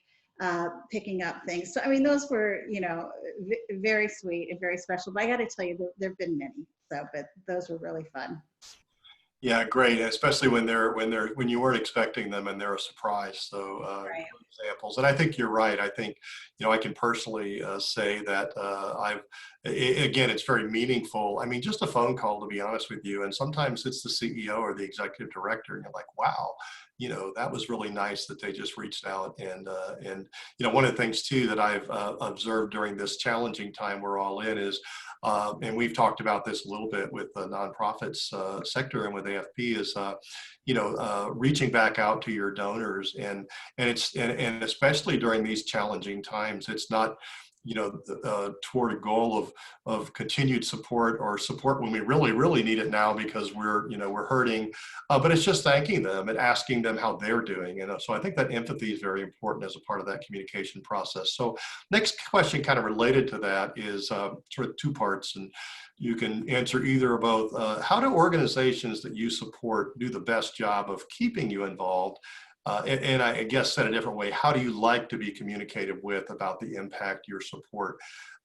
picking up things. So, I mean, those were, you know, very sweet and very special. But I got to tell you, there have been many. So, but those were really fun. Yeah, great, especially when you weren't expecting them and they're a surprise. So Right. examples, and I think you're right. I think, you know, I can personally say that again, it's very meaningful. I mean, just a phone call, to be honest with you, and sometimes it's the CEO or the executive director, and you're like, wow, you know, that was really nice that they just reached out. And you know, one of the things too that I've observed during this challenging time we're all in is, and we've talked about this a little bit with the nonprofits sector and with AFP, is you know, reaching back out to your donors, and especially during these challenging times, it's not, you know, toward a goal of continued support or support when we really need it now because we're, you know, we're hurting, but it's just thanking them and asking them how they're doing. And so I think that empathy is very important as a part of that communication process. So next question kind of related to that is sort of two parts, and you can answer either or both. How do organizations that you support do the best job of keeping you involved? And I guess said a different way, how do you like to be communicated with about the impact your support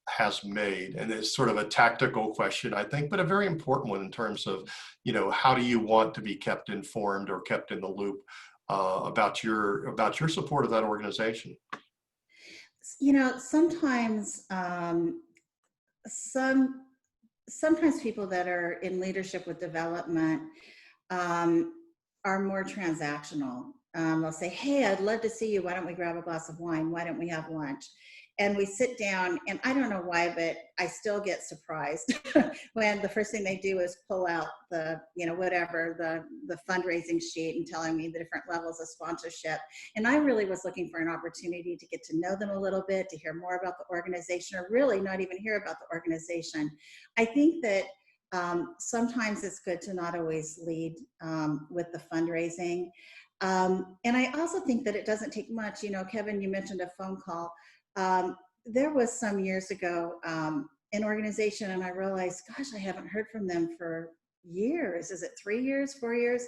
has made? And it's sort of a tactical question, I think, but a very important one in terms of, you know, how do you want to be kept informed or kept in the loop about your support of that organization? You know, sometimes sometimes people that are in leadership with development are more transactional. They'll say, hey, I'd love to see you. Why don't we grab a glass of wine? Why don't we have lunch? And we sit down, and I don't know why, but I still get surprised when the first thing they do is pull out the, you know, whatever, the fundraising sheet and telling me the different levels of sponsorship. And I really was looking for an opportunity to get to know them a little bit, to hear more about the organization, or really not even hear about the organization. I think that sometimes it's good to not always lead with the fundraising. And I also think that it doesn't take much. You know, Kevin, you mentioned a phone call. There was some years ago an organization, and I realized, gosh, I haven't heard from them for years. Is it 3 years, 4 years?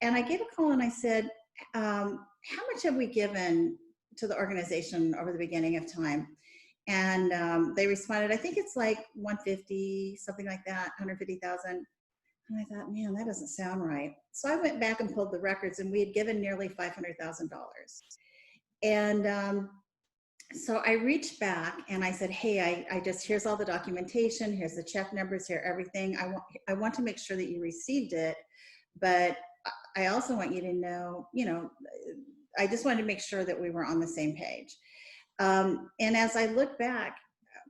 And I gave a call and I said, how much have we given to the organization over the beginning of time? And they responded, I think it's like 150, something like that, 150,000. And I thought, man, that doesn't sound right. So I went back and pulled the records, and we had given nearly $500,000. And so I reached back and I said, hey, I just, here's all the documentation, here's the check numbers, here, everything. I want to make sure that you received it, but I also want you to know, you know, I just wanted to make sure that we were on the same page. And as I look back,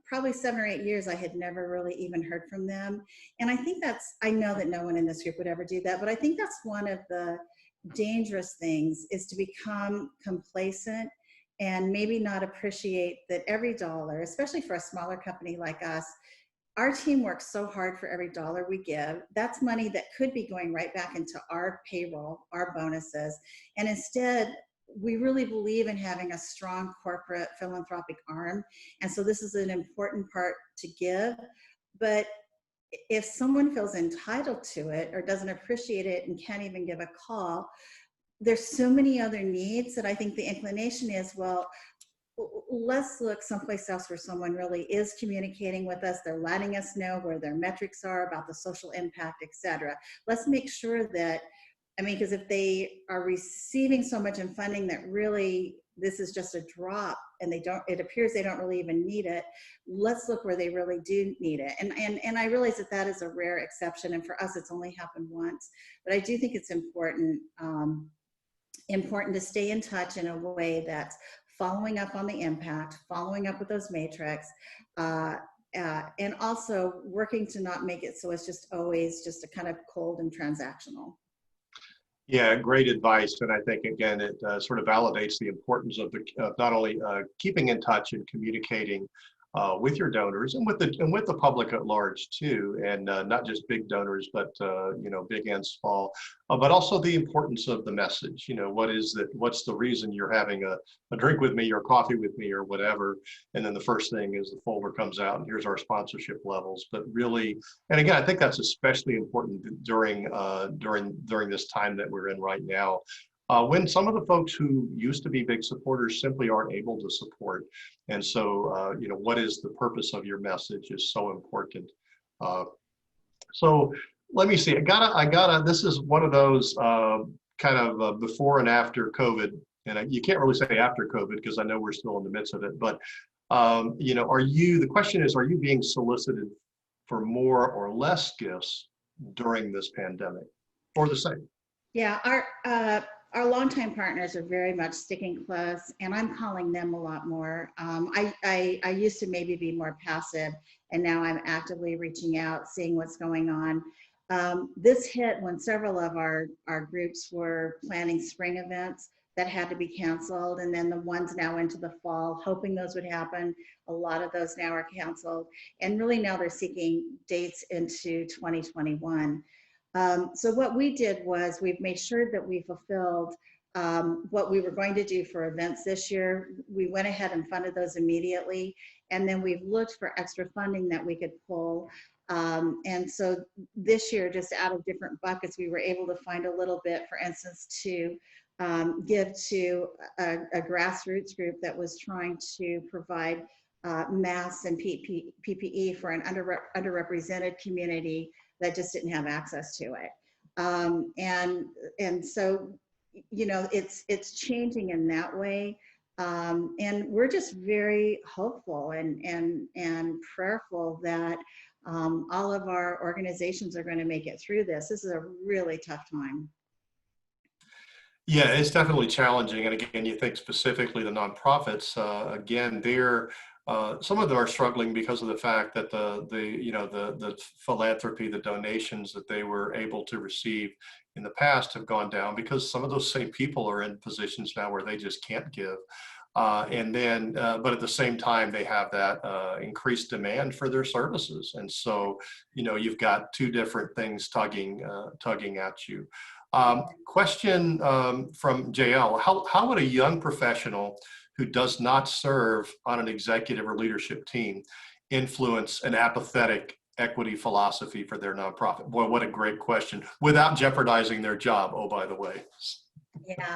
probably 7 or 8 years, I had never really even heard from them. And I think that's, I know that no one in this group would ever do that, but I think that's one of the dangerous things, is to become complacent and maybe not appreciate that every dollar, especially for a smaller company like us, our team works so hard for every dollar we give. That's money that could be going right back into our payroll, our bonuses. And instead, we really believe in having a strong corporate philanthropic arm. And so this is an important part to give. But if someone feels entitled to it or doesn't appreciate it and can't even give a call, there's so many other needs that I think the inclination is, well, let's look someplace else where someone really is communicating with us. They're letting us know where their metrics are about the social impact, et cetera. Let's make sure that I mean, because if they are receiving so much in funding that really this is just a drop and it appears they don't really even need it, let's look where they really do need it. And I realize that that is a rare exception, and for us it's only happened once, but I do think it's important to stay in touch in a way that's following up on the impact, following up with those matrix, and also working to not make it so it's just always just a kind of cold and transactional. Yeah, great advice. And I think, again, it sort of validates the importance of not only keeping in touch and communicating with your donors and with the public at large too, and not just big donors, but big and small, but also the importance of the message. What's the reason you're having a drink with me or coffee with me or whatever? And then the first thing is the folder comes out and here's our sponsorship levels. But really, and again, I think that's especially important during this time that we're in right now. When some of the folks who used to be big supporters simply aren't able to support. And so, what is the purpose of your message is so important. So let me see, this is one of those kind of before and after COVID, and you can't really say after COVID because I know we're still in the midst of it, but the question is, are you being solicited for more or less gifts during this pandemic, or the same? Yeah, our longtime partners are very much sticking close, and I'm calling them a lot more. I used to maybe be more passive, and now I'm actively reaching out, seeing what's going on. This hit when several of our groups were planning spring events that had to be canceled, and then the ones now into the fall, hoping those would happen. A lot of those now are canceled, and really now they're seeking dates into 2021. So what we did was we've made sure that we fulfilled what we were going to do for events this year. We went ahead and funded those immediately, and then we've looked for extra funding that we could pull. And so this year, just out of different buckets, we were able to find a little bit, for instance, to give to a grassroots group that was trying to provide masks and PPE for an underrepresented community that just didn't have access to it. And so, it's changing in that way. And we're just very hopeful and prayerful that all of our organizations are going to make it through this. This is a really tough time. Yeah, it's definitely challenging. And again, you think specifically the nonprofits, again, some of them are struggling because of the fact that the philanthropy, the donations that they were able to receive in the past have gone down because some of those same people are in positions now where they just can't give. But at the same time, they have that increased demand for their services. And so, you've got two different things tugging at you. Question from JL, how would a young professional who does not serve on an executive or leadership team influence an apathetic equity philosophy for their nonprofit? Boy, what a great question, without jeopardizing their job, oh, by the way. Yeah,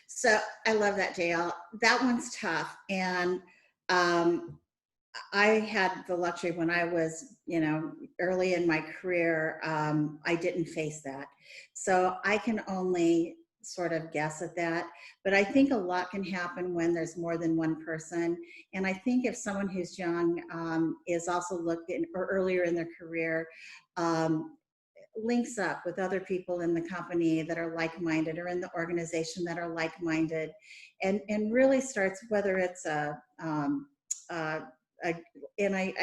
so I love that, JL. That one's tough. And I had the luxury when I was, early in my career, I didn't face that. So I can only sort of guess at that. But I think a lot can happen when there's more than one person. And I think if someone who's young is also looking, or earlier in their career, links up with other people in the company that are like-minded or in the organization that are like-minded, and really starts, whether it's and I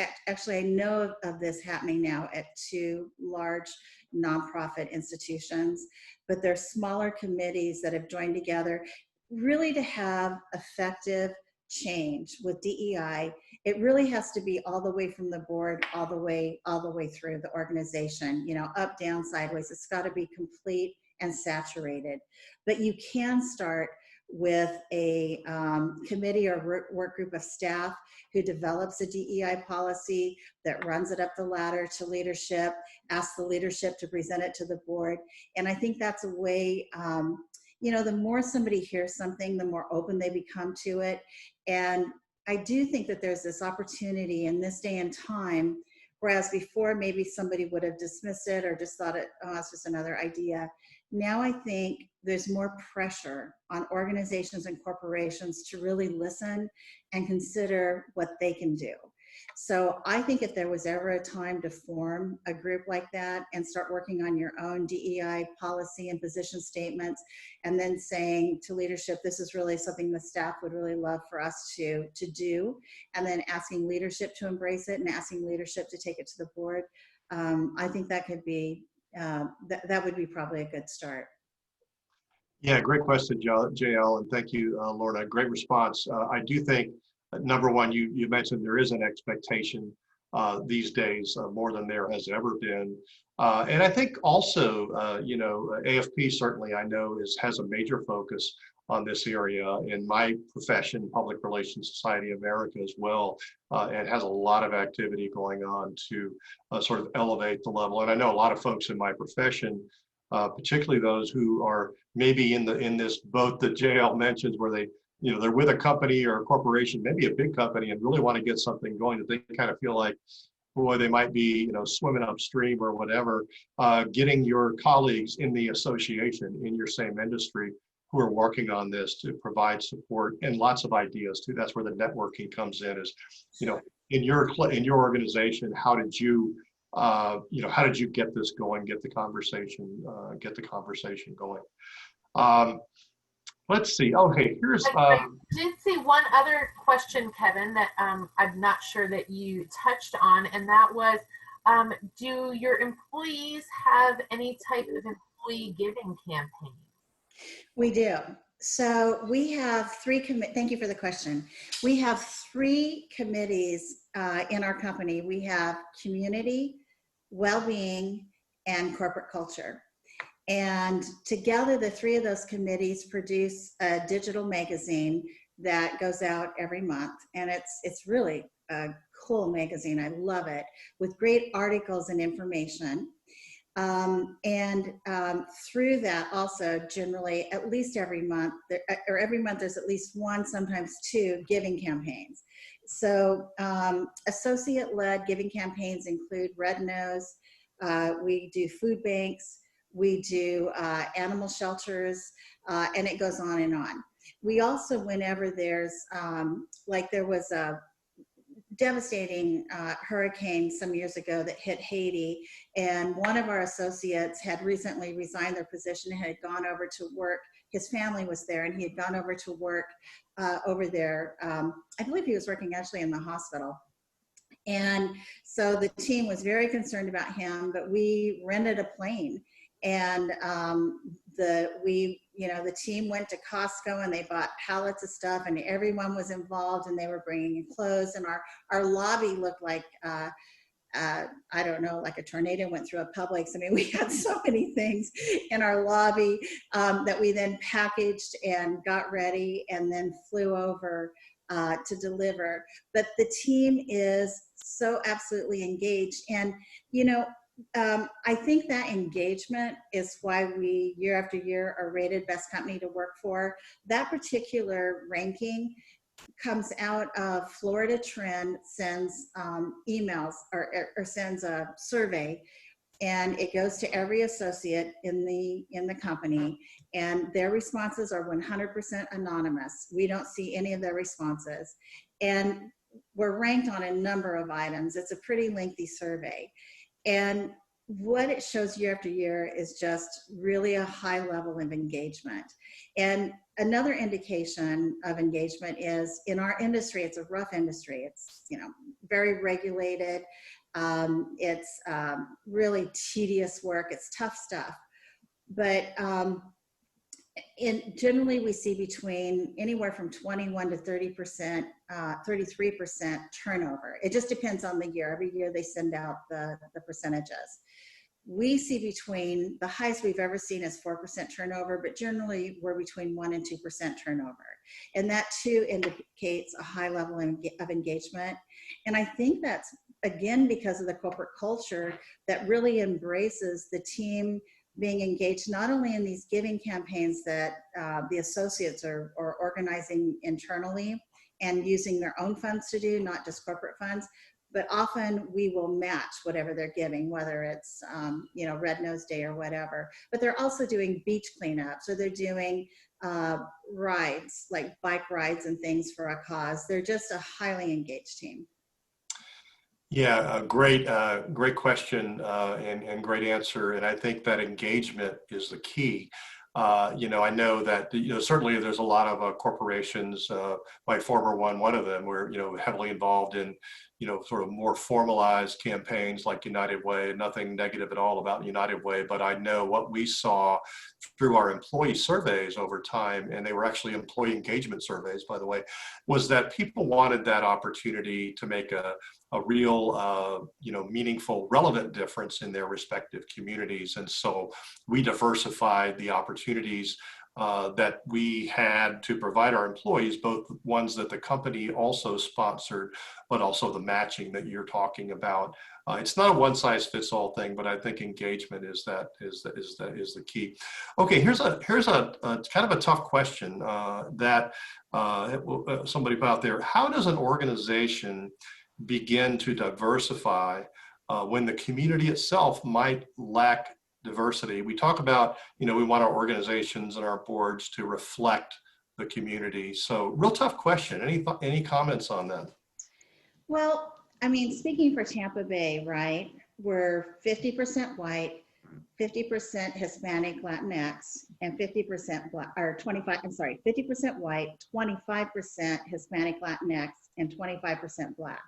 know of this happening now at two large nonprofit institutions, but they're smaller committees that have joined together really to have effective change with DEI. It really has to be all the way from the board, all the way through the organization, up, down, sideways. It's got to be complete and saturated. But you can start with a committee or work group of staff who develops a DEI policy, that runs it up the ladder to leadership, asks the leadership to present it to the board. And I think that's a way, the more somebody hears something, the more open they become to it. And I do think that there's this opportunity in this day and time whereas before maybe somebody would have dismissed it or just thought it, oh, it's just another idea. Now I think there's more pressure on organizations and corporations to really listen and consider what they can do. So I think if there was ever a time to form a group like that and start working on your own DEI policy and position statements, and then saying to leadership, this is really something the staff would really love for us to do, and then asking leadership to embrace it and asking leadership to take it to the board, I think that could be, that would be probably a good start. Yeah, great question, JL, and thank you, Lorna. Great response. I do think, number one, you mentioned there is an expectation these days more than there has ever been. And I think also, you know, AFP certainly I know has a major focus on this area in my profession, Public Relations Society of America as well, and has a lot of activity going on to sort of elevate the level. And I know a lot of folks in my profession, particularly those who are maybe in this boat that JL mentions, where they, you know, they're with a company or a corporation, maybe a big company, and really want to get something going that they kind of feel like, boy, they might be, you know, swimming upstream or whatever. Getting your colleagues in the association in your same industry who are working on this to provide support and lots of ideas too. That's where the networking comes in. Is, you know, in your organization, how did you, you know, how did you get this going? Get the conversation going. Let's see. Oh, hey, here's. I did see one other question, Kevin, that I'm not sure that you touched on, and that was, do your employees have any type of employee giving campaign? We do. So we have thank you for the question. We have 3 committees in our company. We have community, well-being, and corporate culture. And together, the 3 of those committees produce a digital magazine that goes out every month. And it's really a cool magazine. I love it, with great articles and information. Through that also, generally, at least every month, there's at least 1, sometimes 2 giving campaigns. So associate-led giving campaigns include Red Nose. We do food banks. We do animal shelters, and it goes on and on. We also, whenever there's, like there was a devastating hurricane some years ago that hit Haiti, and one of our associates had recently resigned their position and had gone over to work. His family was there, and he had gone over to work over there. I believe he was working actually in the hospital. And so the team was very concerned about him, but we rented a plane. And the team went to Costco and they bought pallets of stuff, and everyone was involved, and they were bringing in clothes, and our lobby looked like, I don't know, like a tornado went through a Publix. I mean, we had so many things in our lobby that we then packaged and got ready and then flew over to deliver. But the team is so absolutely engaged. And, you know, I think that engagement is why we, year after year, are rated best company to work for. That particular ranking comes out of Florida Trend sends emails or sends a survey, and it goes to every associate in the company, and their responses are 100% anonymous. We don't see any of their responses, and we're ranked on a number of items. It's a pretty lengthy survey. And what it shows year after year is just really a high level of engagement. And another indication of engagement is, in our industry, it's a rough industry. It's, you know, very regulated. It's really tedious work. It's tough stuff. But generally we see between anywhere from 21 to 30%, 33% turnover. It just depends on the year. Every year they send out the percentages. We see between, the highest we've ever seen is 4% turnover, but generally we're between 1 and 2% turnover. And that too indicates a high level of engagement. And I think that's, again, because of the corporate culture that really embraces the team being engaged not only in these giving campaigns that the associates are organizing internally and using their own funds to do, not just corporate funds, but often we will match whatever they're giving, whether it's, Red Nose Day or whatever. But they're also doing beach cleanups, or they're doing rides, like bike rides and things for a cause. They're just a highly engaged team. Yeah, great question and great answer. And I think that engagement is the key. I know that, certainly there's a lot of corporations, my former one of them, were, heavily involved in, sort of more formalized campaigns like United Way. Nothing negative at all about United Way, but I know what we saw through our employee surveys over time, and they were actually employee engagement surveys, by the way, was that people wanted that opportunity to make a real, meaningful, relevant difference in their respective communities. And so we diversified the opportunities that we had to provide our employees, both ones that the company also sponsored, but also the matching that you're talking about. It's not a one-size-fits-all thing, but I think engagement is the key. Okay, here's a kind of a tough question that somebody put out there. How does an organization begin to diversify when the community itself might lack diversity? We talk about, we want our organizations and our boards to reflect the community. So real tough question. Any comments on that? Well, I mean, speaking for Tampa Bay, right? We're 50% white, 50% Hispanic Latinx, and 50% black, or 50% white, 25% Hispanic Latinx, and 25% black.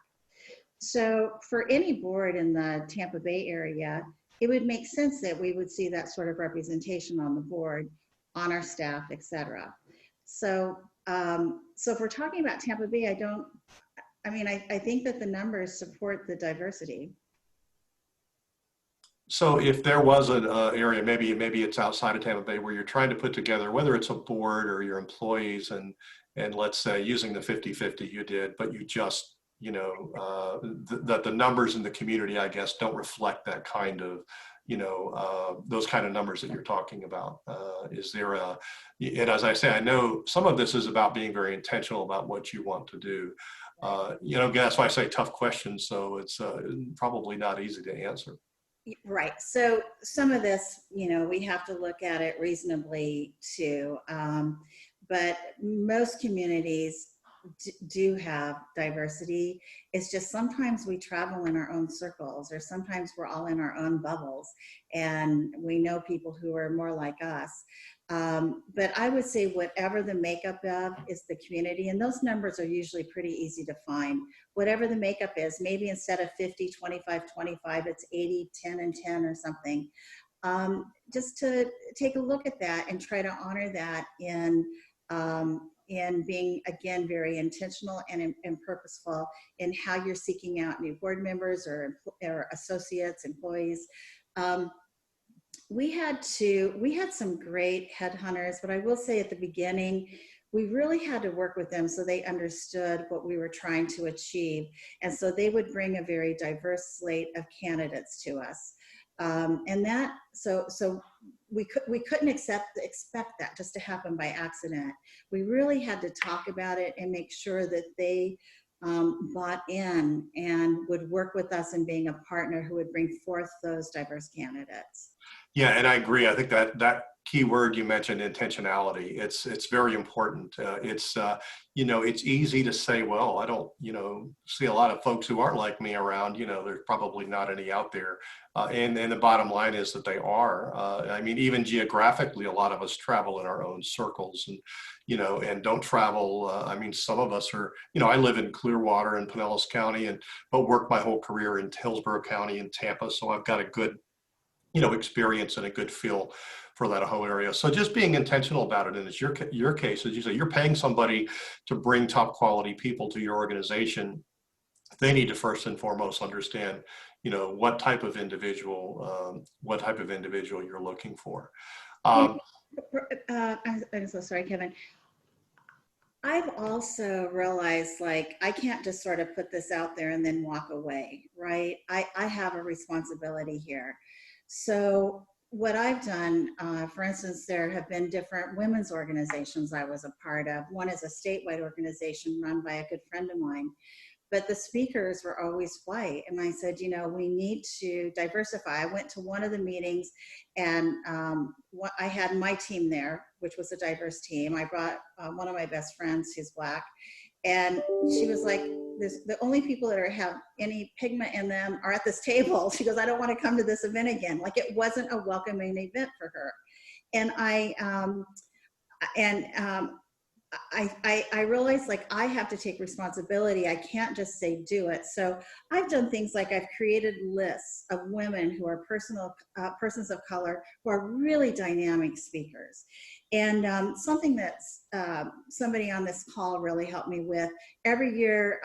So for any board in the Tampa Bay area, it would make sense that we would see that sort of representation on the board, on our staff, et cetera. So, so if we're talking about Tampa Bay, I think that the numbers support the diversity. So if there was an area, maybe it's outside of Tampa Bay, where you're trying to put together, whether it's a board or your employees, and let's say using the 50-50 you did, but you just, that the numbers in the community, I guess, don't reflect that kind of, those kind of numbers that you're talking about. Is there and as I say, I know some of this is about being very intentional about what you want to do. That's why I say tough questions. So it's probably not easy to answer. Right. So some of this, we have to look at it reasonably too. But most communities do have diversity. It's just sometimes we travel in our own circles, or sometimes we're all in our own bubbles, and we know people who are more like us. But I would say whatever the makeup of is the community, and those numbers are usually pretty easy to find. Whatever the makeup is, maybe instead of 50, 25, 25, it's 80, 10, and 10 or something. Just to take a look at that and try to honor that in being, again, very intentional and purposeful in how you're seeking out new board members or associates, employees. We had some great headhunters, but I will say at the beginning, we really had to work with them so they understood what we were trying to achieve. And so they would bring a very diverse slate of candidates to us. So we couldn't expect that just to happen by accident. We really had to talk about it and make sure that they bought in and would work with us in being a partner who would bring forth those diverse candidates. Yeah, and I agree. I think that key word you mentioned, intentionality, it's very important. It's easy to say, well, I don't, see a lot of folks who aren't like me around, there's probably not any out there. And the bottom line is that they are. Even geographically, a lot of us travel in our own circles and don't travel. Some of us are, I live in Clearwater and Pinellas County, but worked my whole career in Hillsborough County and Tampa. So I've got a good, experience and a good feel for that whole area. So just being intentional about it. And it's your case, as you say, you're paying somebody to bring top quality people to your organization. They need to first and foremost understand, what type of individual you're looking for. I'm so sorry, Kevin. I've also realized, I can't just sort of put this out there and then walk away, right? I have a responsibility here. So what I've done, for instance, there have been different women's organizations I was a part of. One is a statewide organization run by a good friend of mine. but the speakers were always white. And I said, you know, we need to diversify. I went to one of the meetings, and I had my team there, which was a diverse team. I brought one of my best friends who's Black, and she was like, the only people that have any pigment in them are at this table. She goes, I don't want to come to this event again. Like, it wasn't a welcoming event for her. And I realized, like, I have to take responsibility. I can't just say do it. So I've done things like I've created lists of women who are persons of color who are really dynamic speakers. And something that's somebody on this call really helped me with, every year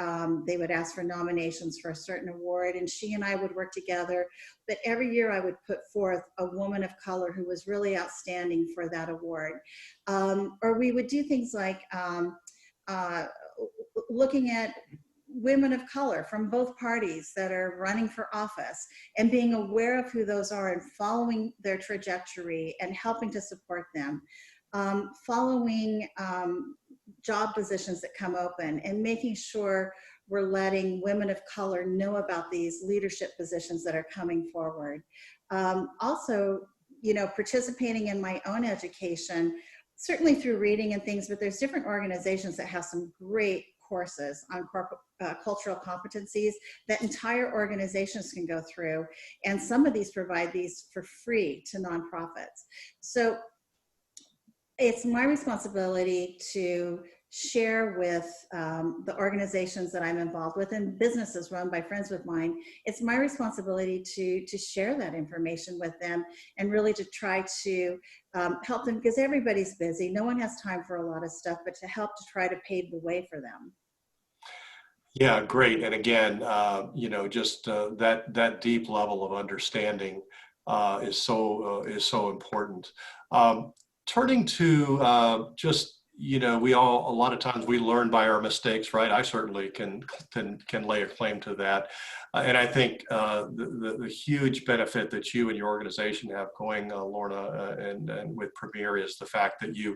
they would ask for nominations for a certain award, and she and I would work together. But every year I would put forth a woman of color who was really outstanding for that award. Or we would do things like looking at women of color from both parties that are running for office, and being aware of who those are and following their trajectory and helping to support them. Following job positions that come open, and making sure we're letting women of color know about these leadership positions that are coming forward. Also, you know, participating in my own education, certainly through reading and things, but there's different organizations that have some great courses on cultural competencies that entire organizations can go through. And some of these provide these for free to nonprofits. So it's my responsibility to share with the organizations that I'm involved with, and businesses run by friends of mine. It's my responsibility to share that information with them, and really to try to help them, because everybody's busy. No one has time for a lot of stuff, but to help to try to pave the way for them. Yeah, great. And again, you know, just that deep level of understanding is so important. Turning to just, you know, we all, a lot of times we learn by our mistakes, right? I certainly can lay a claim to that. And I think the huge benefit that you and your organization have going, Lorna, and with Premier, is the fact that you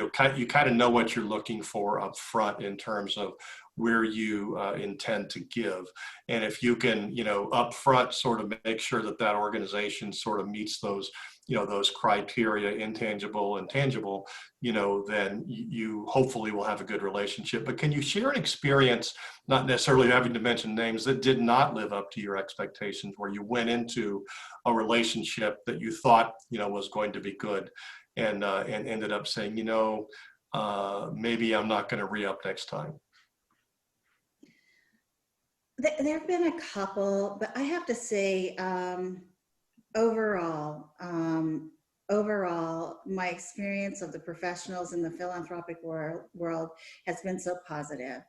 kind of know what you're looking for up front in terms of where you intend to give. And if you can, you know, up front sort of make sure that that organization sort of meets those, you know, those criteria, intangible and tangible, you know, then you hopefully will have a good relationship. But can you share an experience, not necessarily having to mention names, that did not live up to your expectations, where you went into a relationship that you thought, you know, was going to be good, and ended up saying, you know, maybe I'm not going to re-up next time? There have been a couple, but I have to say, overall, my experience of the professionals in the philanthropic world has been so positive.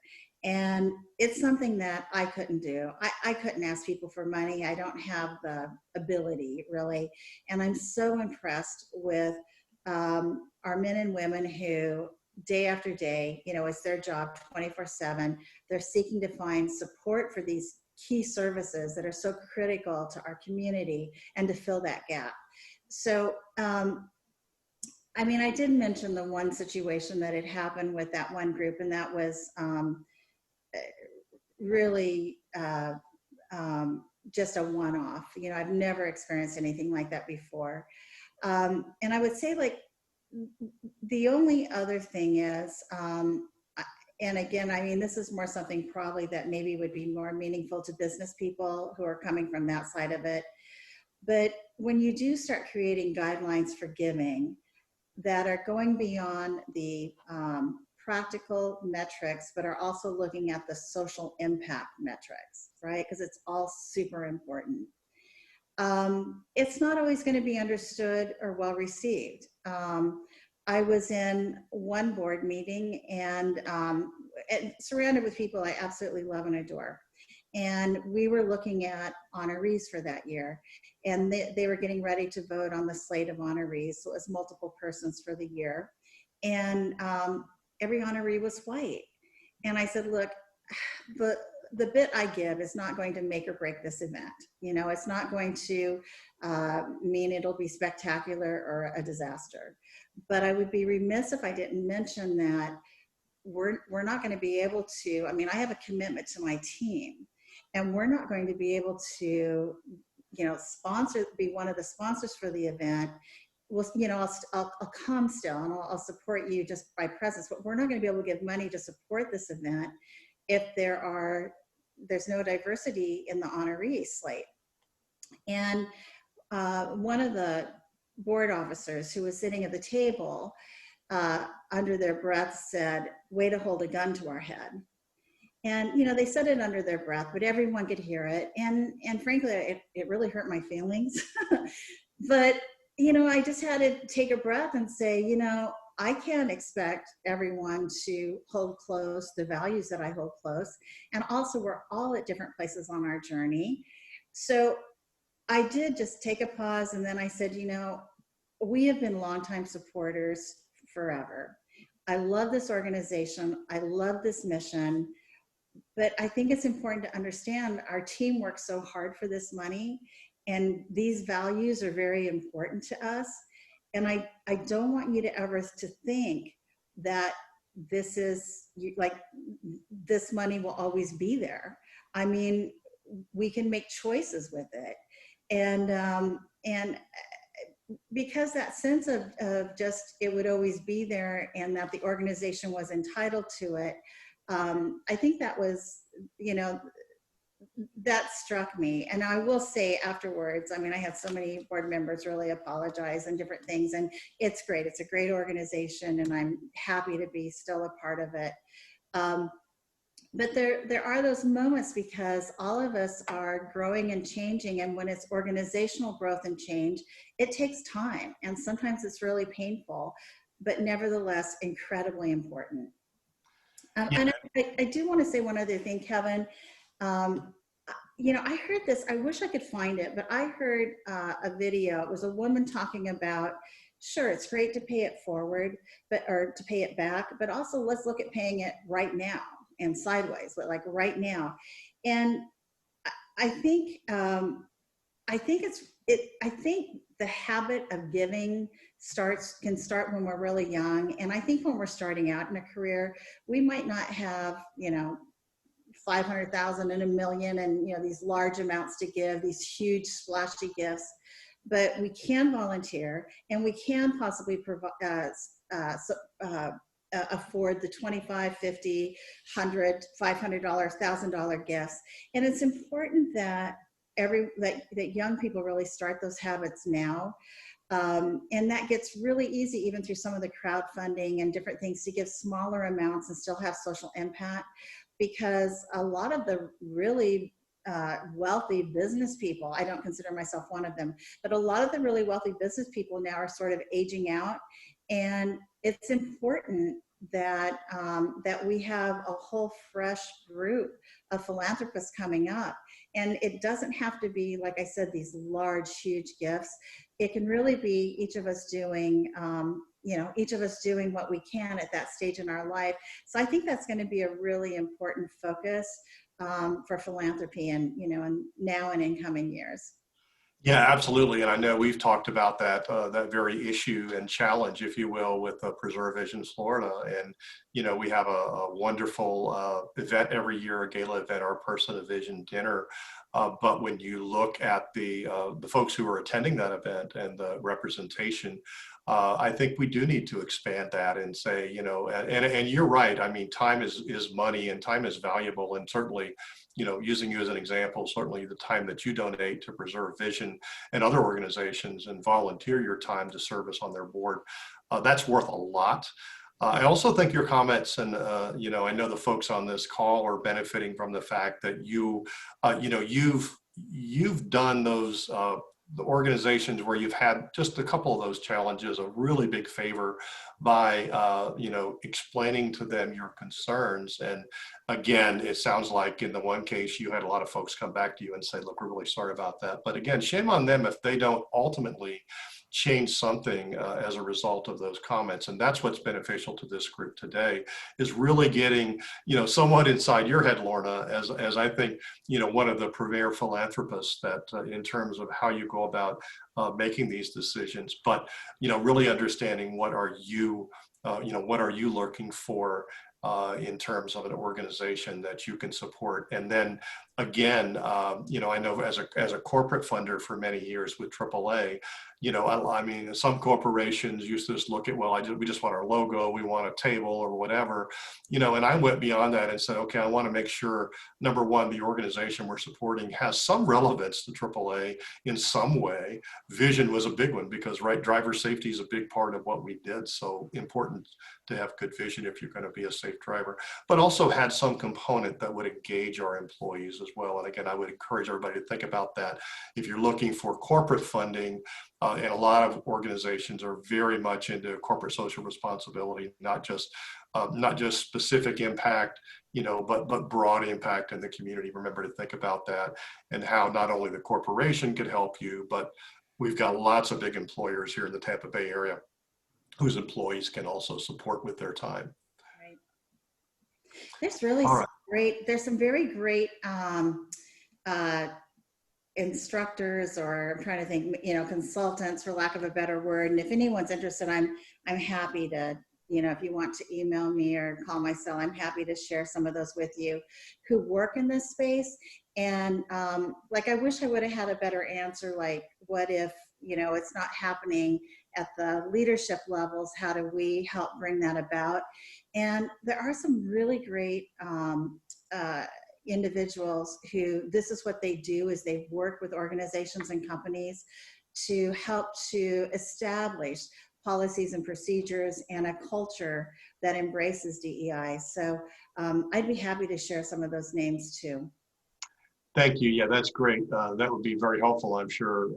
And it's something that I couldn't do. I couldn't ask people for money. I don't have the ability, really. And I'm so impressed with our men and women who, day after day, you know, it's their job 24/7. They're seeking to find support for these key services that are so critical to our community, and to fill that gap. So, I mean, I did mention the one situation that had happened with that one group, and that was really just a one-off. You know, I've never experienced anything like that before. And I would say, like, the only other thing is, and again, I mean, this is more something probably that maybe would be more meaningful to business people who are coming from that side of it. But when you do start creating guidelines for giving that are going beyond the practical metrics, but are also looking at the social impact metrics, right? Because it's all super important. It's not always going to be understood or well received. I was in one board meeting, and surrounded with people I absolutely love and adore. And we were looking at honorees for that year. And they were getting ready to vote on the slate of honorees. So it was multiple persons for the year. And every honoree was white. And I said, look, the bit I give is not going to make or break this event. You know, it's not going to mean it'll be spectacular or a disaster. But I would be remiss if I didn't mention that we're not going to be able to, I mean, I have a commitment to my team, and we're not going to be able to, be one of the sponsors for the event. Well, I'll come still, and I'll support you just by presence, but we're not going to be able to give money to support this event if there's no diversity in the honoree slate. And one of the board officers who was sitting at the table, under their breath said, "Way to hold a gun to our head." And, they said it under their breath, but everyone could hear it. And frankly, it really hurt my feelings. But, I just had to take a breath and say, I can't expect everyone to hold close the values that I hold close. And also, we're all at different places on our journey. So I did just take a pause, and then I said, we have been longtime supporters forever. I love this organization. I love this mission. But I think it's important to understand our team works so hard for this money, and these values are very important to us. And I don't want you to ever to think that this is like, this money will always be there. I mean, we can make choices with it. And because that sense of just, it would always be there and that the organization was entitled to it, I think that was, that struck me. And I will say afterwards, I mean, I had so many board members really apologize and different things, and it's great. It's a great organization, and I'm happy to be still a part of it. But there are those moments, because all of us are growing and changing, and when it's organizational growth and change, it takes time, and sometimes it's really painful, but nevertheless incredibly important. And I do want to say one other thing, Kevin. I heard this, I wish I could find it, but I heard a video. It was a woman talking about, sure, it's great to pay it forward, or to pay it back, but also let's look at paying it right now and sideways, but like right now. And I think the habit of giving can start when we're really young. And I think when we're starting out in a career, we might not have, 500,000 and $1 million and, these large amounts to give, these huge splashy gifts, but we can volunteer, and we can possibly afford the $25, $50, $100, $500, $1,000 gifts. And it's important that that young people really start those habits now. And that gets really easy even through some of the crowdfunding and different things, to give smaller amounts and still have social impact, because a lot of the really wealthy business people, I don't consider myself one of them, but a lot of the really wealthy business people now are sort of aging out. And it's important that that we have a whole fresh group of philanthropists coming up. And it doesn't have to be, like I said, these large, huge gifts. It can really be each of us doing, what we can at that stage in our life. So I think that's going to be a really important focus for philanthropy, and and now and in coming years. Yeah, absolutely. And I know we've talked about that very issue and challenge, if you will, with Preserve Vision Florida. And, we have a wonderful event every year, a gala event, our Person of Vision dinner. But when you look at the folks who are attending that event and the representation, I think we do need to expand that and say, and you're right. I mean, time is money, and time is valuable. And certainly, using you as an example, certainly the time that you donate to Preserve Vision and other organizations and volunteer your time to service on their board, that's worth a lot. I also think your comments, and I know the folks on this call are benefiting from the fact that you've done those the organizations where you've had just a couple of those challenges a really big favor by explaining to them your concerns. And again, it sounds like in the one case you had a lot of folks come back to you and say, look, we're really sorry about that. But again, shame on them if they don't ultimately change something as a result of those comments. And that's what's beneficial to this group today, is really getting, somewhat inside your head, Lorna, as I think, one of the premier philanthropists, that in terms of how you go about making these decisions, but, really understanding what are you looking for in terms of an organization that you can support. And then again, you know, I know as a corporate funder for many years with AAA, you know, I mean, some corporations used to just look at, well, we just want our logo, we want a table or whatever, you know, and I went beyond that and said, okay, I want to make sure, number one, the organization we're supporting has some relevance to AAA in some way. Vision was a big one because, right, driver safety is a big part of what we did. So important to have good vision if you're going to be a safe driver, but also had some component that would engage our employees as well. And again, I would encourage everybody to think about that. If you're looking for corporate funding, and a lot of organizations are very much into corporate social responsibility, not just specific impact, you know, but broad impact in the community. Remember to think about that and how not only the corporation could help you, but we've got lots of big employers here in the Tampa Bay area whose employees can also support with their time. Right. There's really All right. there's some very great instructors, or I'm trying to think, you know, consultants, for lack of a better word. And if anyone's interested, I'm happy to, you know, if you want to email me or call my cell, I'm happy to share some of those with you who work in this space. And like, I wish I would have had a better answer, like, what if, you know, it's not happening at the leadership levels? How do we help bring that about? And there are some really great individuals who, this is what they do, is they work with organizations and companies to help to establish policies and procedures and a culture that embraces DEI. So I'd be happy to share some of those names too. Thank you. Yeah, that's great. That would be very helpful, I'm sure,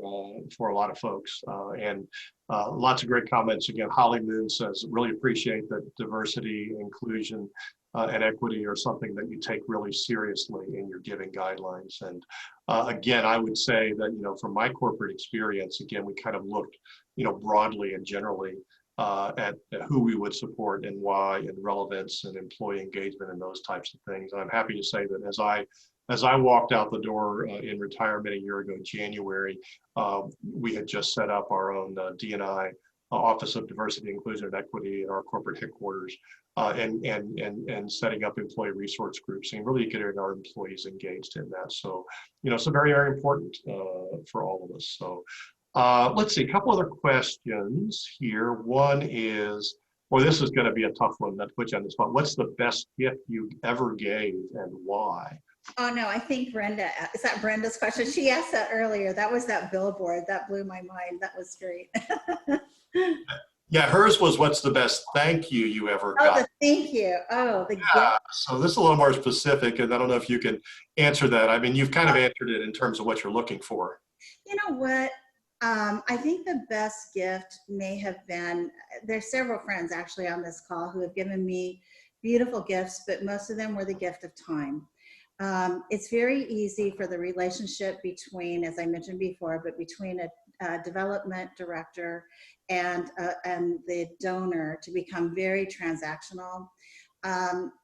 for a lot of folks. And lots of great comments. Again, Holly Moon says, really appreciate that diversity, inclusion, and equity are something that you take really seriously in your giving guidelines. And again, I would say that, you know, from my corporate experience, again, we kind of looked, you know, broadly and generally at who we would support and why, and relevance and employee engagement and those types of things. And I'm happy to say that as I walked out the door in retirement a year ago, January, we had just set up our own D&I Office of Diversity, Inclusion, and Equity at our corporate headquarters, and setting up employee resource groups and really getting our employees engaged in that. So, you know, so very, very important for all of us. So let's see, a couple other questions here. One is, well, this is going to be a tough one, not to put you on the spot. What's the best gift you ever gave and why? Oh no, I think Brenda, is that Brenda's question? She asked that earlier. That was that billboard. That blew my mind. That was great. Yeah, hers was, what's the best thank you you ever got? Oh, the thank you. Oh, the gift. So this is a little more specific, and I don't know if you can answer that. I mean, you've kind of answered it in terms of what you're looking for. You know what? I think the best gift may have been, there's several friends actually on this call who have given me beautiful gifts, but most of them were the gift of time. It's very easy for the relationship between, as I mentioned before, but between a development director and the donor to become very transactional.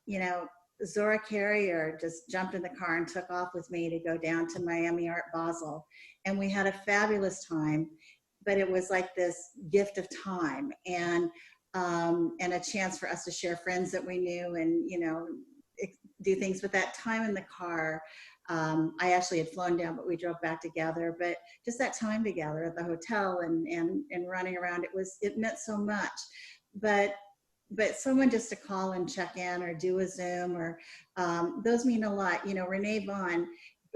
You know, Zora Carrier just jumped in the car and took off with me to go down to Miami Art Basel. And we had a fabulous time, but it was like this gift of time and a chance for us to share friends that we knew and, you know, do things with that time in the car. I actually had flown down, but we drove back together, but just that time together at the hotel and running around, it meant so much. But someone just to call and check in or do a Zoom or those mean a lot. You know, Renee Vaughn,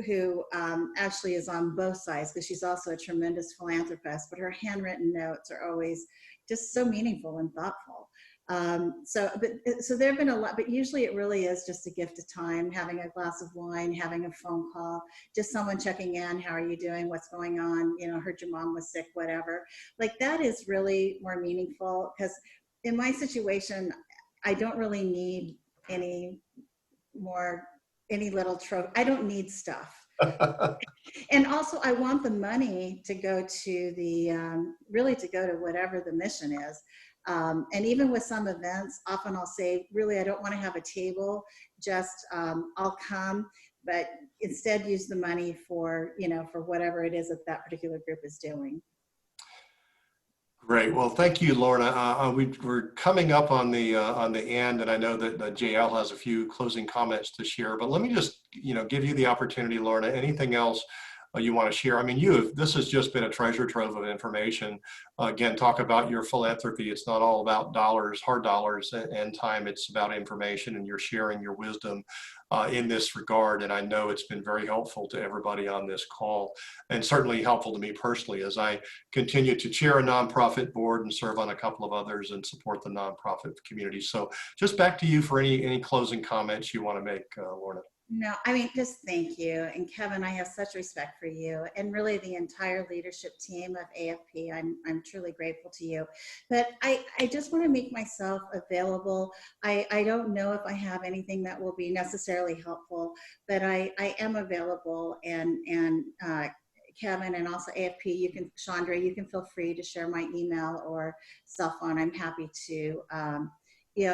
who actually is on both sides because she's also a tremendous philanthropist, but her handwritten notes are always just so meaningful and thoughtful. So there have been a lot, but usually it really is just a gift of time, having a glass of wine, having a phone call, just someone checking in. How are you doing? What's going on? You know, heard your mom was sick, whatever. Like that is really more meaningful because in my situation, I don't really need any little trophy. I don't need stuff. And also I want the money to go to the, really to go to whatever the mission is. And even with some events, often I'll say, really, I don't want to have a table, just I'll come, but instead use the money for, you know, for whatever it is that that particular group is doing. Great. Well, thank you, Lorna. We're coming up on the end, and I know that JL has a few closing comments to share. But let me just give you the opportunity, Lorna. Anything else you want to share? I mean, this has just been a treasure trove of information. Again, talk about your philanthropy. It's not all about dollars, hard dollars, and time. It's about information, and you're sharing your wisdom in this regard. And I know it's been very helpful to everybody on this call, and certainly helpful to me personally as I continue to chair a nonprofit board and serve on a couple of others and support the nonprofit community. So just back to you for any closing comments you want to make, Lorna. No, I mean, just thank you. And Kevin, I have such respect for you and really the entire leadership team of AFP. I'm truly grateful to you. But I just want to make myself available. I don't know if I have anything that will be necessarily helpful, but I am available. And Kevin and also AFP, Chandra, you can feel free to share my email or cell phone. I'm happy to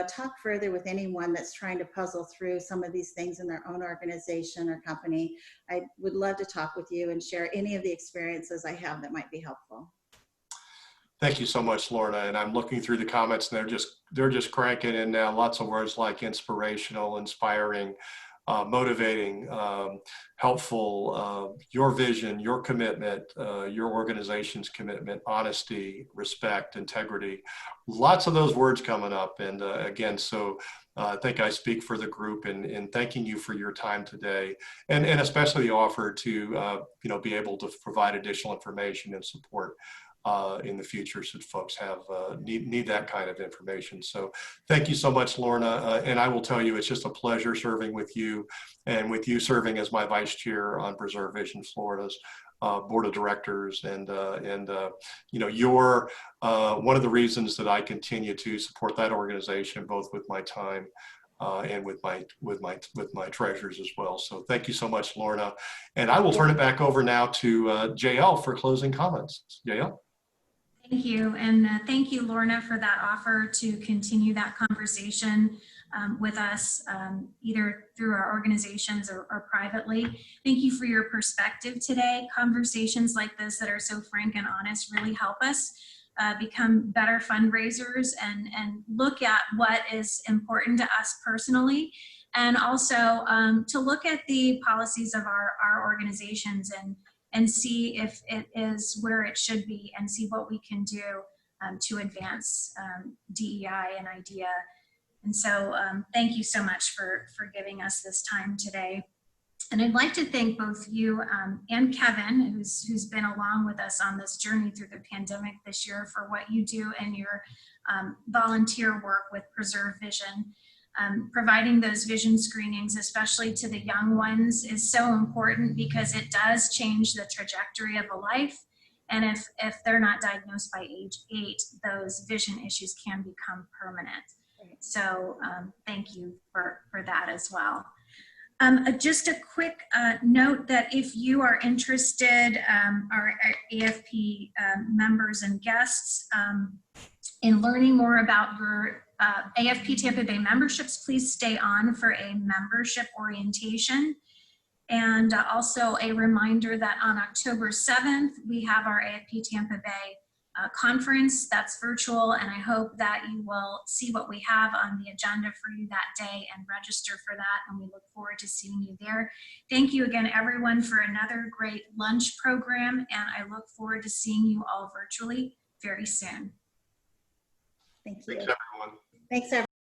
talk further with anyone that's trying to puzzle through some of these things in their own organization or company. I would love to talk with you and share any of the experiences I have that might be helpful. Thank you so much, Lorna. And I'm looking through the comments, and they're just cranking in now. Lots of words like inspirational, inspiring, motivating, helpful, your vision, your commitment, your organization's commitment, honesty, respect, integrity. Lots of those words coming up. And again, so I think I speak for the group in thanking you for your time today, and especially the offer to be able to provide additional information and support in the future should folks have need that kind of information. So thank you so much, Lorna. And I will tell you, it's just a pleasure serving with you, and with you serving as my vice chair on Preserve Vision Florida's board of directors. And you're one of the reasons that I continue to support that organization, both with my time and with my treasures as well. So thank you so much, Lorna. And I will turn it back over now to JL for closing comments. JL. Thank you. And thank you, Lorna, for that offer to continue that conversation with us, either through our organizations or privately. Thank you for your perspective today. Conversations like this that are so frank and honest really help us become better fundraisers and look at what is important to us personally, and also to look at the policies of our organizations and see if it is where it should be, and see what we can do to advance DEI and IDEA. And so thank you so much for giving us this time today. And I'd like to thank both you and Kevin, who's been along with us on this journey through the pandemic this year, for what you do and your volunteer work with Preserve Vision. Providing those vision screenings, especially to the young ones, is so important because it does change the trajectory of a life. And if they're not diagnosed by age 8, those vision issues can become permanent. So thank you for that as well. Just a quick note that if you are interested, our AFP members and guests, in learning more about your AFP Tampa Bay memberships, please stay on for a membership orientation. And also a reminder that on October 7th, we have our AFP Tampa Bay conference that's virtual, and I hope that you will see what we have on the agenda for you that day and register for that, and we look forward to seeing you there. Thank you again, everyone, for another great lunch program, and I look forward to seeing you all virtually very soon. Thank you. Thanks, everyone. Thanks, everyone.